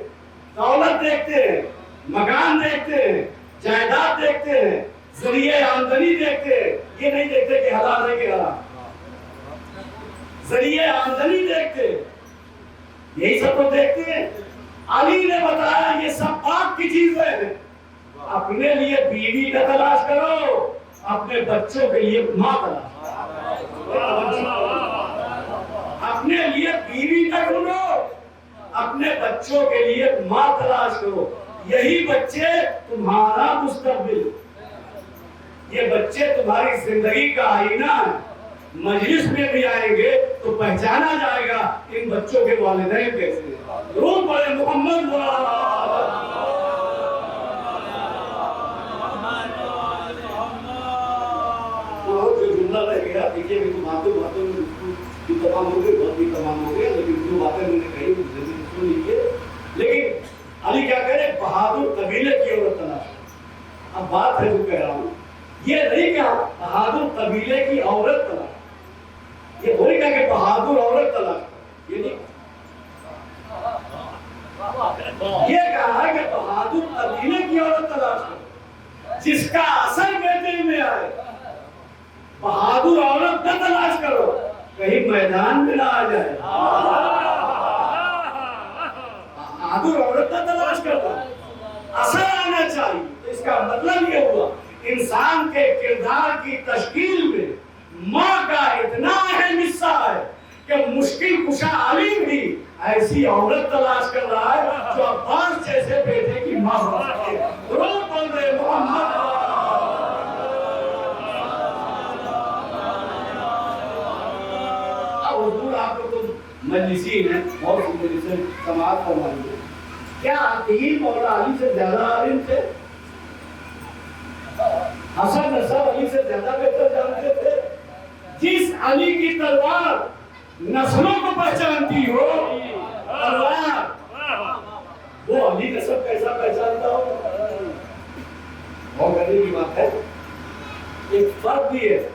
دولت دیکھتے ہیں، مکان دیکھتے ہیں، جائیداد دیکھتے ہیں، ذریعہ آمدنی دیکھتے ہیں، یہ نہیں دیکھتے کہ حلال ہے کہ حرام، ذریعہ آمدنی دیکھتے ہیں، یہی سب تو دیکھتے ہیں۔ علی نے بتایا یہ سب پاک کی چیزیں ہیں، اپنے لیے بیوی نہ تلاش کرو، اپنے بچوں کے لیے ماں تلاش کرو۔ اپنے لیے بیوی نہ ڈھونڈو، اپنے بچوں کے لیے ماں تلاش کرو۔ یہی بچے تمہارا مستقبل، یہ بچے تمہاری زندگی کا آئینہ ہے۔ مجلس میں بھی آئیں گے تو پہچانا جائے گا ان بچوں کے والدین کیسے ہیں۔ درود پڑھیں محمد جو جملہ رہ گیا، دیکھیے باتوں میں جو تمام ہو گئے، بہت بھی تمام ہو گیا، لیکن جو باتیں میں نے کہی سن لیجیے۔ لیکن علی کیا کہہ رہے؟ بہادر قبیلے کی عورت تلاش۔ اب بات ہے جو کہہ رہا ہوں، یہ نہیں کہا بہادر قبیلے کی عورت تلاش، یہ وہی کہا کہ بہادر عورت تلاش، یہ نہیں، یہ کہا کہ بہادر قبیلے کی عورت تلاش کرو جس کا اثر بیٹے میں آئے۔ بہادر عورت نہ تلاش کرو کہیں میدان میں نہ آ جائے، بہادر عورت نہ تلاش کرو، اثر آنا چاہیے۔ اس کا مطلب یہ ہوا انسان کے کردار کی تشکیل میں ماں کا اتنا اہم حصہ ہے کہ مشکل کشا علی بھی ایسی عورت تلاش کر رہا ہے جو عباس جیسے بیٹے کی ماں ہو سکے۔ درود بول رہے محمد۔ اب حضور آپ کو تو مجلسین ہیں، بہت سی مجلسیں سماعت فرمائی ہیں، کیا عقیل مولا علی سے زیادہ عالم تھے؟ حسن نسب علی سے زیادہ بہتر جانتے تھے؟ جس علی کی تلوار نسلوں کو پہچانتی ہو، تلوار، وہ علی نسب کیسا پہچانتا ہو؟ بہت کرنے کی بات ہے۔ ایک فرق بھی ہے،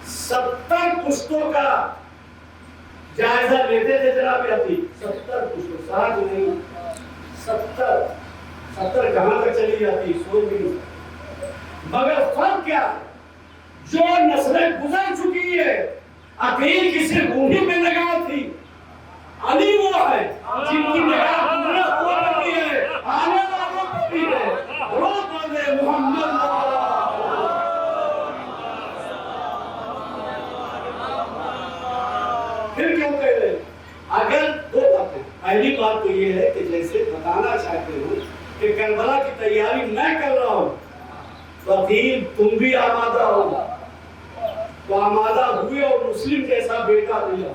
70 پشتوں کا جائزہ لیتے تھے جناب عقیل، 70 پشتوں، 60 نہیں، 70 کہاں تک چلی جاتی سوچ بھی نہیں۔ مگر فرق کیا ہے؟ جو نسلیں گزر چکی ہے، عقیل کی صرف انہی میں نگاہ تھی، علی وہ ہے جن کی نگاہ پورا ہوا کرتی ہے، آنے والوں کو بھی ہے۔ روز بولے محمد۔ پھر کیوں کہہ رہے؟ اگر دو باتیں، پہلی بات تو یہ ہے کہ جیسے بتانا چاہتے ہوں کہ کربلا کی تیاری میں کر رہا ہوں، عقیل تم بھی آمادہ ہو، تو آمادہ ہوئے اور مسلم جیسا بیٹا ملا،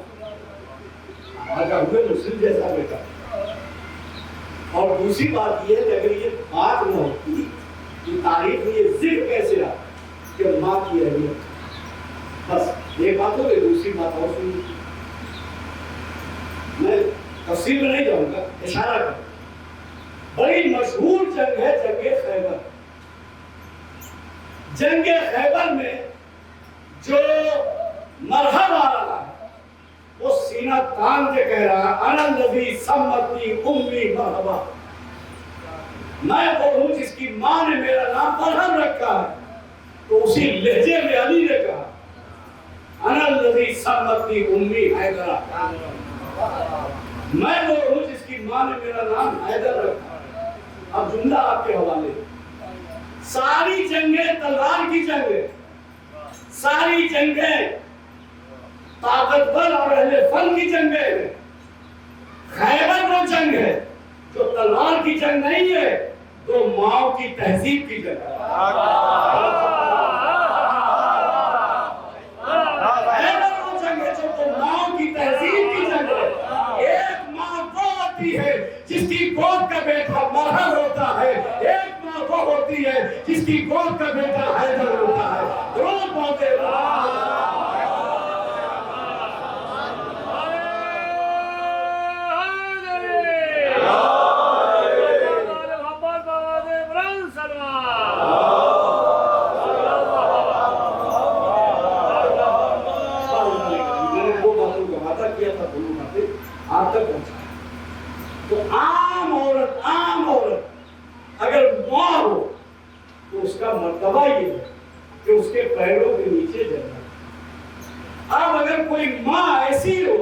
آمادہ ہوئے مسلم جیسا بیٹا۔ اور دوسری بات یہ ہے کہ اگر یہ بات نہ ہوتی تو تاریخ میں یہ ذکر کیسے آتا کہ ماں کی اہمیت۔ بس یہ بات ہو گئی، دوسری بات اور سنی، میں تفصیل میں نہیں جاؤں گا، اشارہ کروں، بڑی مشہور جنگ ہے جنگ خیبر۔ جنگ خیبر میں جو مرحب آ رہا ہے وہ سینہ تان کے کہہ رہا ہے انا الذی سمتنی امی مرحبا، میں وہ ہوں جس کی ماں نے میرا نام مرحب رکھا ہے۔ تو اسی لہجے میں علی نے کہا انا الذی سمتنی امی حیدرا، میں وہ ہوں جس کی ماں نے میرا نام حیدر رکھا۔ اب جملہ آپ کے حوالے، ساری جنگیں تلوار کی جنگیں، ساری جنگیں طاقتور اور اہل فن کی جنگیں ہیں۔ خیبر وہ جنگ ہے جو تلوار کی جنگ نہیں ہے، تو ماؤں کی تہذیب کی جنگ ہے۔ خیبر وہ جنگ ہے جو ماؤں کی تہذیب کی جنگ ہے۔ ایک ماں وہ ہوتی ہے جس کی گود کا بیٹا مرحب ہوتا ہے، ایک ماں وہ ہوتی ہے جس کی گود کا بیٹا حیدر ہوتا ہے۔ درود پڑھتے آپ تک پہنچا۔ تو عام عورت اگر ماں ہو تو اس کا مرتبہ یہ ہے کہ اس کے پیروں کے نیچے جنت۔ اب اگر کوئی ماں ایسی ہو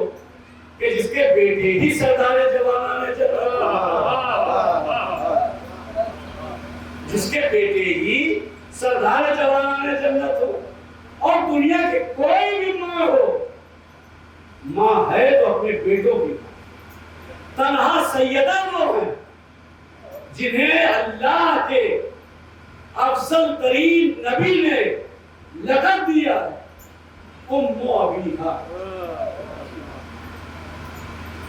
کہ جس کے بیٹے ہی سردار جوانان جنت، جس کے بیٹے ہی سردار جوانان جنت ہو، اور دنیا کی کوئی بھی ماں ہو، ماں ہے تو اپنے بیٹوں کی تنہا سیدہ وہ ہیں جنہیں اللہ کے افضل ترین نبی نے لقب دیا ام ابیہا۔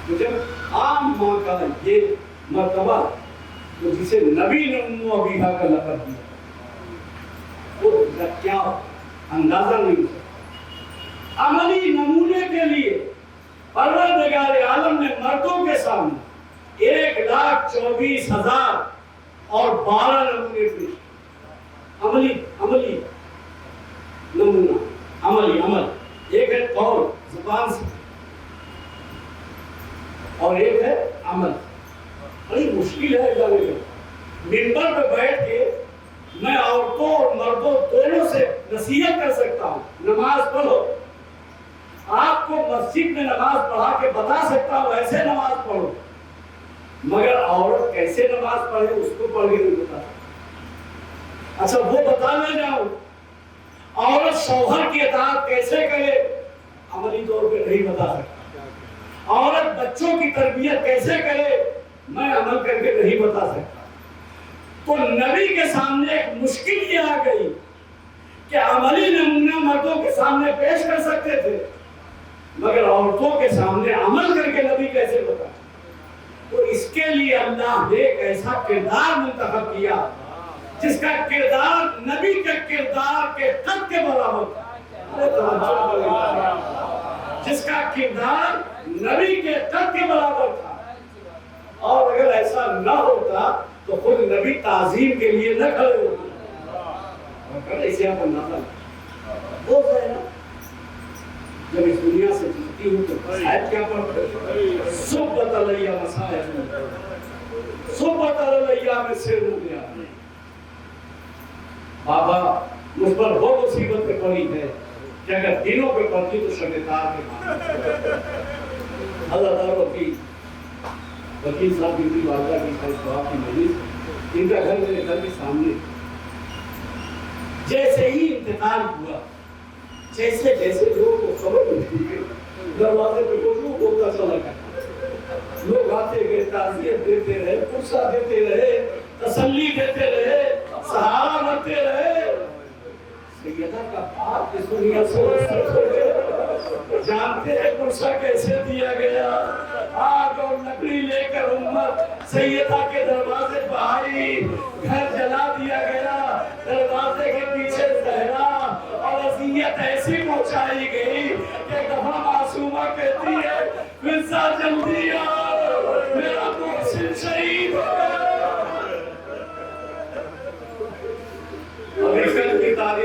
تو جب عام ماں کا یہ مرتبہ تو جسے نبی نے ام ابیہا کا لقب دیا، وہ کیا اندازہ نہیں ہو سکتا۔ عملی نمونے کے لیے پروردگار عالم نے مردوں کے سامنے 1,24,000 اور 12 نمونے پیش کیے۔ عملی نمونہ، عمل ایک ہے قول زبان سے، اور ایک ہے عمل۔ بڑی مشکل ہے جانے کا۔ منبر پہ بیٹھ کے میں عورتوں اور مردوں دونوں سے نصیحت کر سکتا ہوں نماز پڑھو، آپ کو مسجد میں نماز پڑھا کے بتا سکتا ہوں ایسے نماز پڑھو، مگر عورت کیسے نماز پڑھے اس کو پڑھ کے نہیں بتا سکتا۔ اچھا وہ بتانا جاؤں عورت شوہر کی اطاعت کیسے کرے، عملی طور پہ نہیں بتا سکتا۔ عورت بچوں کی تربیت کیسے کرے، میں عمل کر کے نہیں بتا سکتا۔ تو نبی کے سامنے ایک مشکل یہ آ گئی کہ عملی نمونہ مردوں کے سامنے پیش کر سکتے تھے، مگر عورتوں کے سامنے عمل کر کے نبی کیسے بتا۔ تو اس کے لیے اللہ نے ایک ایسا کردار منتخب کیا جس کا کردار نبی کے کردار کے قد کے برابر تھا، جس کا کردار نبی کے قد کے برابر تھا۔ اور اگر ایسا نہ ہوتا تو خود نبی تعظیم کے لیے نہ کھڑے ہوتے۔ اسے آپ اندازہ ہو جائے نا، جب اس دنیا سے جلتی ہوں تو شاید کیا پڑھتے صبت علیہ مسائل، صبت علیہ میں سر مدیا۔ بابا مجھ پر وہ مصیبت پہ پڑی ہے کہ اگر دنوں پہ پڑتی تو شبیتار کے اللہ تعالیٰ کی وکیل صاحب کی والدہ کی دعا کی مجلس، ان کا گھر میرے گھر کے سامنے۔ جیسے ہی انتقال ہوا، جیسے لوگوں کو خبر ملتی ہے، دروازے پہ لوگ بولتا چلا گیا، لوگ آتے گئے، تعزیت دیتے رہے، پرسہ دیتے رہے، تسلی دیتے رہے، سہارا بنتے رہے۔ سیدہ کا بات اس دنیا سے جانتے ہیں پرسہ کیسے دیا گیا۔ آگ اور لکڑی لے کر امت سیدہ کے دروازے پہ آئی، گھر جلا دیا گیا، دروازے کے پیچھے زہرا اور اذیت ایسی پہنچائی گئی کہ دفعہ معصومہ کہتی ہے فضا جلدی آ، میرا محسن شہید ہو گیا۔ امریکن کی تاریخ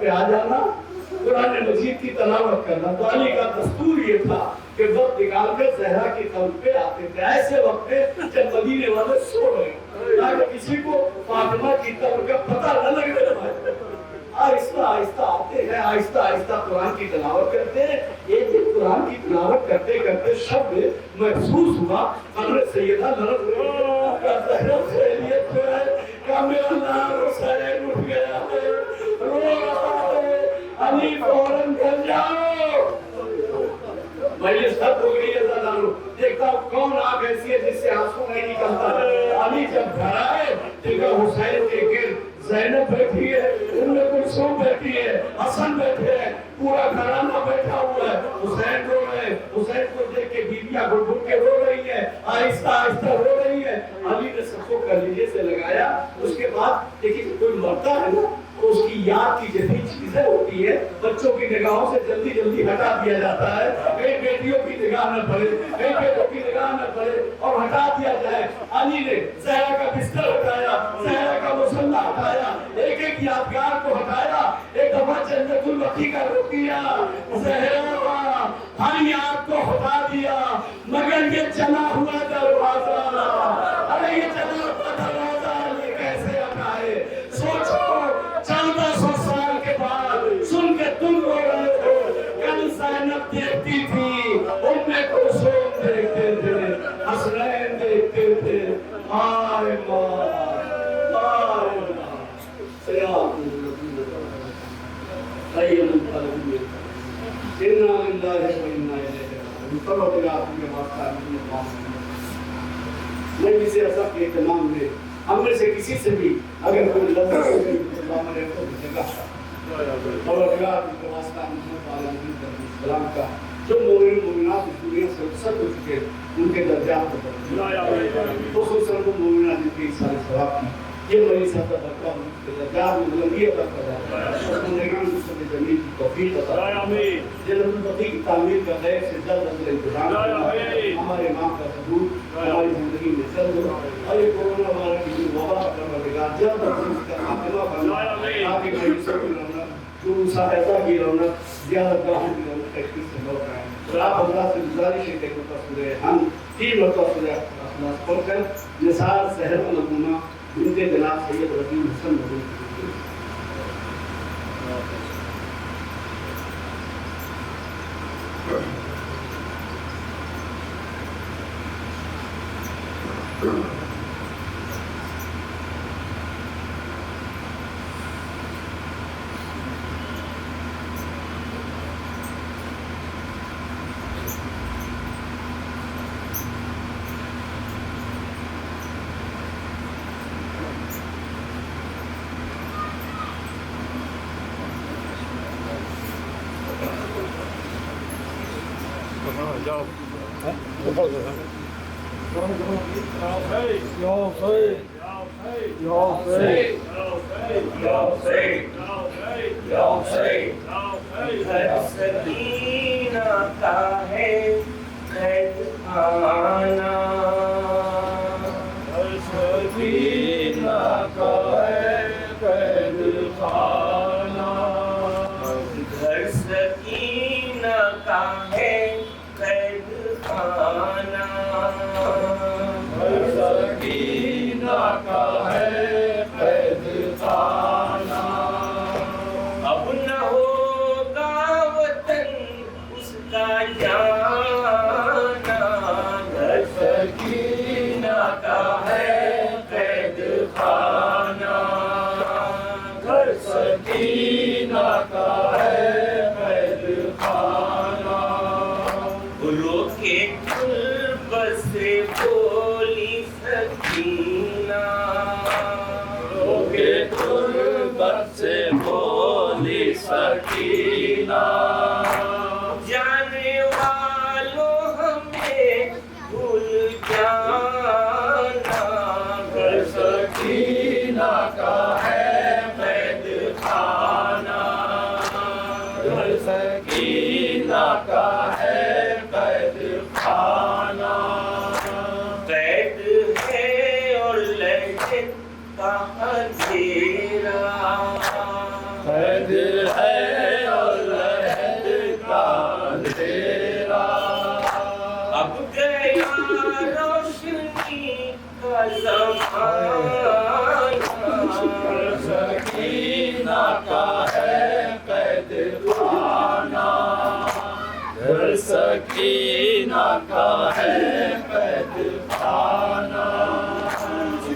پہ آ جانا، قرآن مجید کی تلاوت کرنا۔ تو علی کا دستور یہ تھا کہ وقت نکال کر زہرا کی قبر پہ آتے تھے، ایسے وقت پہ جب مدینے والے سو رہے تاکہ کسی کو فاطمہ کی قبر کا پتہ نہ لگنے پائے۔ آہستہ آہستہ آتے ہیں، آہستہ آہستہ قرآن کی تلاوت کرتے ہیں۔ ایک دن قرآن کی تلاوت کرتے کرتے شب محسوس ہوا قبر سیدہ لرز رہی ہے، زہرا خیریت پہ ہے کہ میرا نام حسین اٹھ گیا ہے، رو رہا ہے، علی فوراً گھر جاؤ۔ مجلس ختم ہو گئی ہے، زدانو دیکھتا ہوں کون آنکھ ایسی ہے جس سے آنسو نہیں نکلتا ہے۔ علی جب گھر آئے دیکھا حسین کے گرد زینب بیٹھی ہے، ام کلثوم بیٹھی ہے، حسن بیٹھے ہیں، پورا گھرانہ بیٹھا ہوا ہے۔ حسین رو رہے ہیں، حسین کو دیکھ کے بیویاں گھٹ گھٹ کے رو رہی ہیں، آہستہ آہستہ رو رہی ہیں۔ علی نے سب کو کلیجے سے لگایا۔ اس کے بعد دیکھیے کوئی مرتا ہے نا تو اس کی یاد کی جتنی چیزیں ہوتی ہیں بچوں کی نگاہوں سے جلدی جلدی ہٹا دیا جاتا ہے، کئی بیٹیوں کی نگاہ نہ پڑے، کئی بیٹوں کی نگاہ نہ پڑے اور ہٹا دیا جائے۔ علی نے زہرا کا بستر ہٹایا، زہرا کا مصلی ہٹایا، ایک ایک یادگار کو ہٹایا۔ ایک دفعہ جنت البقیع کا رخ کیا، زہرا ہر یاد کو ہٹا دیا مگر یہ چلا ہوا دروازہ، ارے یہ چلا ہوا دروازہ یہ کیسے ہٹائے؟ سوچو 1400 سال کے بعد سن کے تم رو رہے ہو، کل زینب دیکھتی تھی، ام کلثوم دیکھتے تھے، حسنین دیکھتے تھے، آئے ماں آئے ماں سیاد خیر القلب انا للہ و انا الیہ راجعون۔ صلو اللہ علیہ وسلم۔ نبی سے ایسا کہ اہتمام میں ہم میں سے کسی سے بھی اگر کوئی لفظ اللہ علیہ وسلم اور اللہ کی واسطہ محمد علیہ السلام کا جو مومن مومنات اس دنیا سے رخصت ہو چکے ان کے درجات کو خصوصاً وہ مومنات جن کی سارے ثواب کی یہ میری سب کا برکہ ان کے درجات میں بلندی عطا فرمائے، بندگان مصطفی جمیل کی توفیق عطا فرمائے، جنت البقیع کی تعمیر کا خیر سے جلد از جلد انتظام فرمائے، ہمارے امام کا ثبوت ہماری زندگی میں جلد ہو اور یہ کورونا وائرس کی جو وبا کا پروردگار جلد از جلد اس کا خاتمہ فرمائے تاکہ مجلسوں کی رونق جلوسات کی رونق زیارت گاہوں کی رونق تشخیص سے لوٹ آئے۔ آپ حضرات سے گزارش ہے کہ سورہ ہم 3 مرتبہ سورہ اخلاص پڑھ کر نثار صحت و نمونہ ان کے جناب سید رفیع حسن مدنی قید روشنی کا زمانہ سکینہ کا ہے قید خانہ گھر سکینہ کا ہے قید خانہ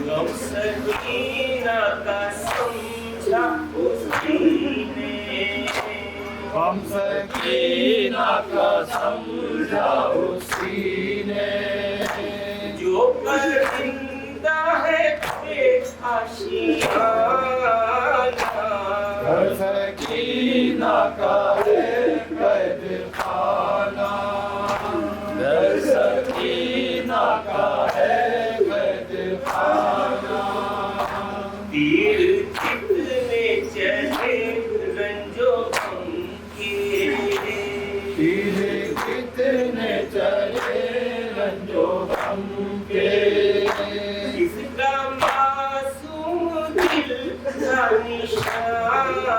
غم سکینہ کا سمجھا اسی نے ہم سکینہ کا سمجھا اسی نے جو پرندہ ہے بے آشیانہ گھر سکینہ کا ہے قید خانہ گھر سکینہ کا ہے قید خانہ تیر کتنے چلے رنجو غم کے تیر کتنے چلے رنجو غم کے اس کا معصوم دل کا نشانہ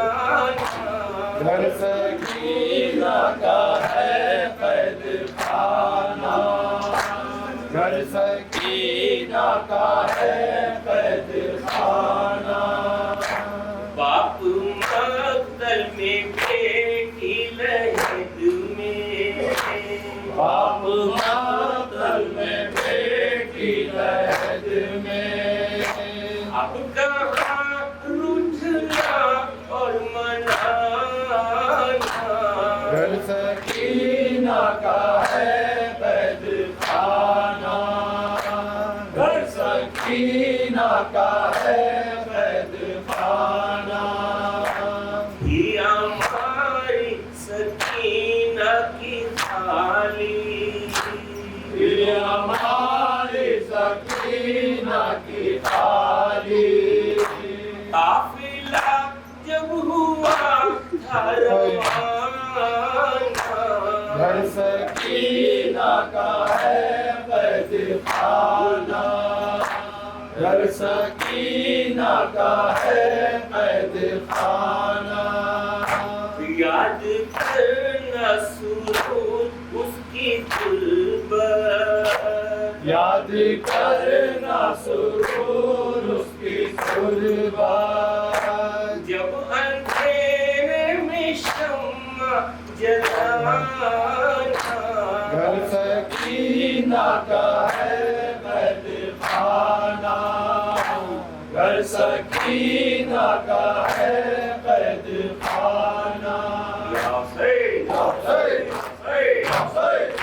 گھر سکینہ کا ہے قید خانہ گھر سکینہ کا ہے قید خانہ باپ مقتل میں بیٹی لہد میں باپ مقتل میں بیٹی لہد میں اب کہاں روٹھنا اور منانا گھر سکینہ کا ہے قید خانہ گھر سکینہ کا ہے قید خانہ یہ ہماری سکینہ کی تھالی یہ ہماری سکینہ کی تھالی قافلہ جب ہوا تھا روانہ گھر سکینہ کا ہے قید خانہ گھر سکینہ کا ہے قید خانہ یاد کرنا سرور اس کی غربت یاد کرنا سرور اس کی غربت جب اندھیرے میں شمع جلانا گھر سکینہ کا ہے قید خانہ گھر سکینہ کا ہے قید خانہ یا حسین یا حسین یا حسین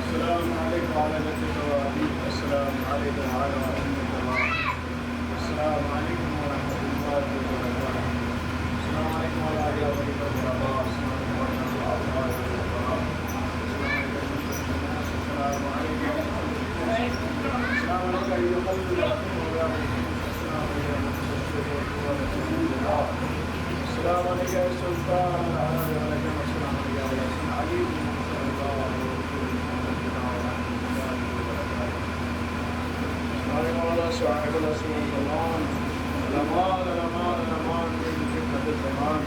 السلام عليكم وعلى السلام عليكم وعلى السلام عليكم ورحمة الله وبركاته السلام عليكم وعلى السلام عليك يا سلطان السلام عليك على صاحب الرسول الأمان الأمان من فتنة الزمان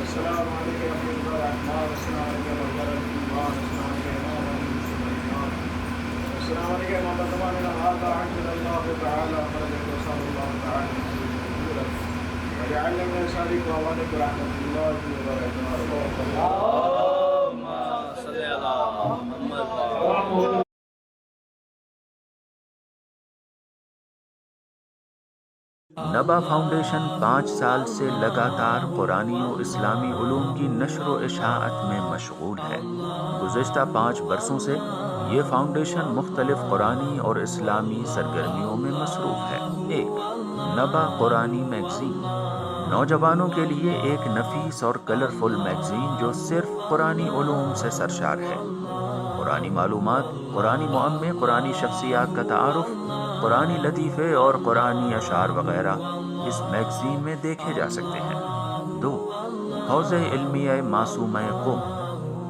السلام عليك يا حبيب الرحمن السلام عليك يا مظهر الإيمان السلام عليك يا إمام الإيمان السلام عليك يا من تمامنا هذا عجل الله تعالى خرجك وصال الله تعالى وجعلنا من سالك وأوانك رحمة الله وبركاته اللهم صل على محمد نبا فاؤنڈیشن 5 سال سے لگاتار قرآنی و اسلامی علوم کی نشر و اشاعت میں مشغول ہے۔ گزشتہ 5 برسوں سے یہ فاؤنڈیشن مختلف قرآنی اور اسلامی سرگرمیوں میں مصروف ہے۔ 1. نبا قرآنی میگزین، نوجوانوں کے لیے ایک نفیس اور کلرفل میگزین جو صرف قرآنی علوم سے سرشار ہے۔ قرآنی معلومات، قرآنی معمے، قرآنی شخصیات کا تعارف، قرآنی لطیفے اور قرآنی اشعار وغیرہ اس میگزین میں دیکھے جا سکتے ہیں۔ 2. حوزہ علمیہ معصومہ قم،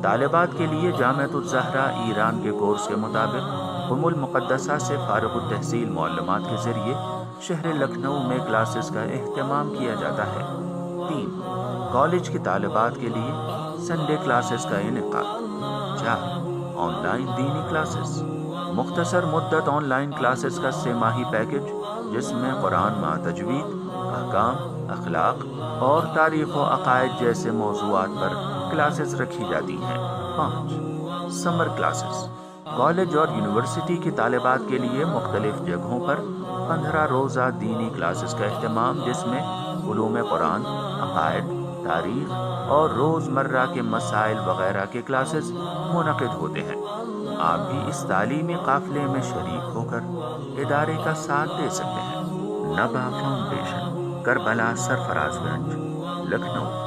طالبات کے لیے جامعۃ الزہرا ایران کے کورس کے مطابق ام المقدسہ سے فارغ التحصیل معلمات کے ذریعے شہر لکھنؤ میں کلاسز کا اہتمام کیا جاتا ہے۔ 3. کالج کی طالبات کے لیے سنڈے کلاسز کا انعقاد۔ 4. آن لائن دینی کلاسز۔ مختصر مدت آن لائن کلاسز کا 3 ماہی پیکج جس میں قرآن مع تجوید، احکام، اخلاق اور تاریخ و عقائد جیسے موضوعات پر کلاسز رکھی جاتی ہیں۔ 5. سمر کلاسز۔ کالج اور یونیورسٹی کی طالبات کے لیے مختلف جگہوں پر 15 روزہ دینی کلاسز کا اہتمام جس میں علوم قرآن، عقائد، تاریخ اور روزمرہ کے مسائل وغیرہ کے کلاسز منعقد ہوتے ہیں۔ آپ بھی اس تعلیمی قافلے میں شریک ہو کر ادارے کا ساتھ دے سکتے ہیں۔ نبا فاؤنڈیشن، کربلا سرفراز گنج، لکھنؤ۔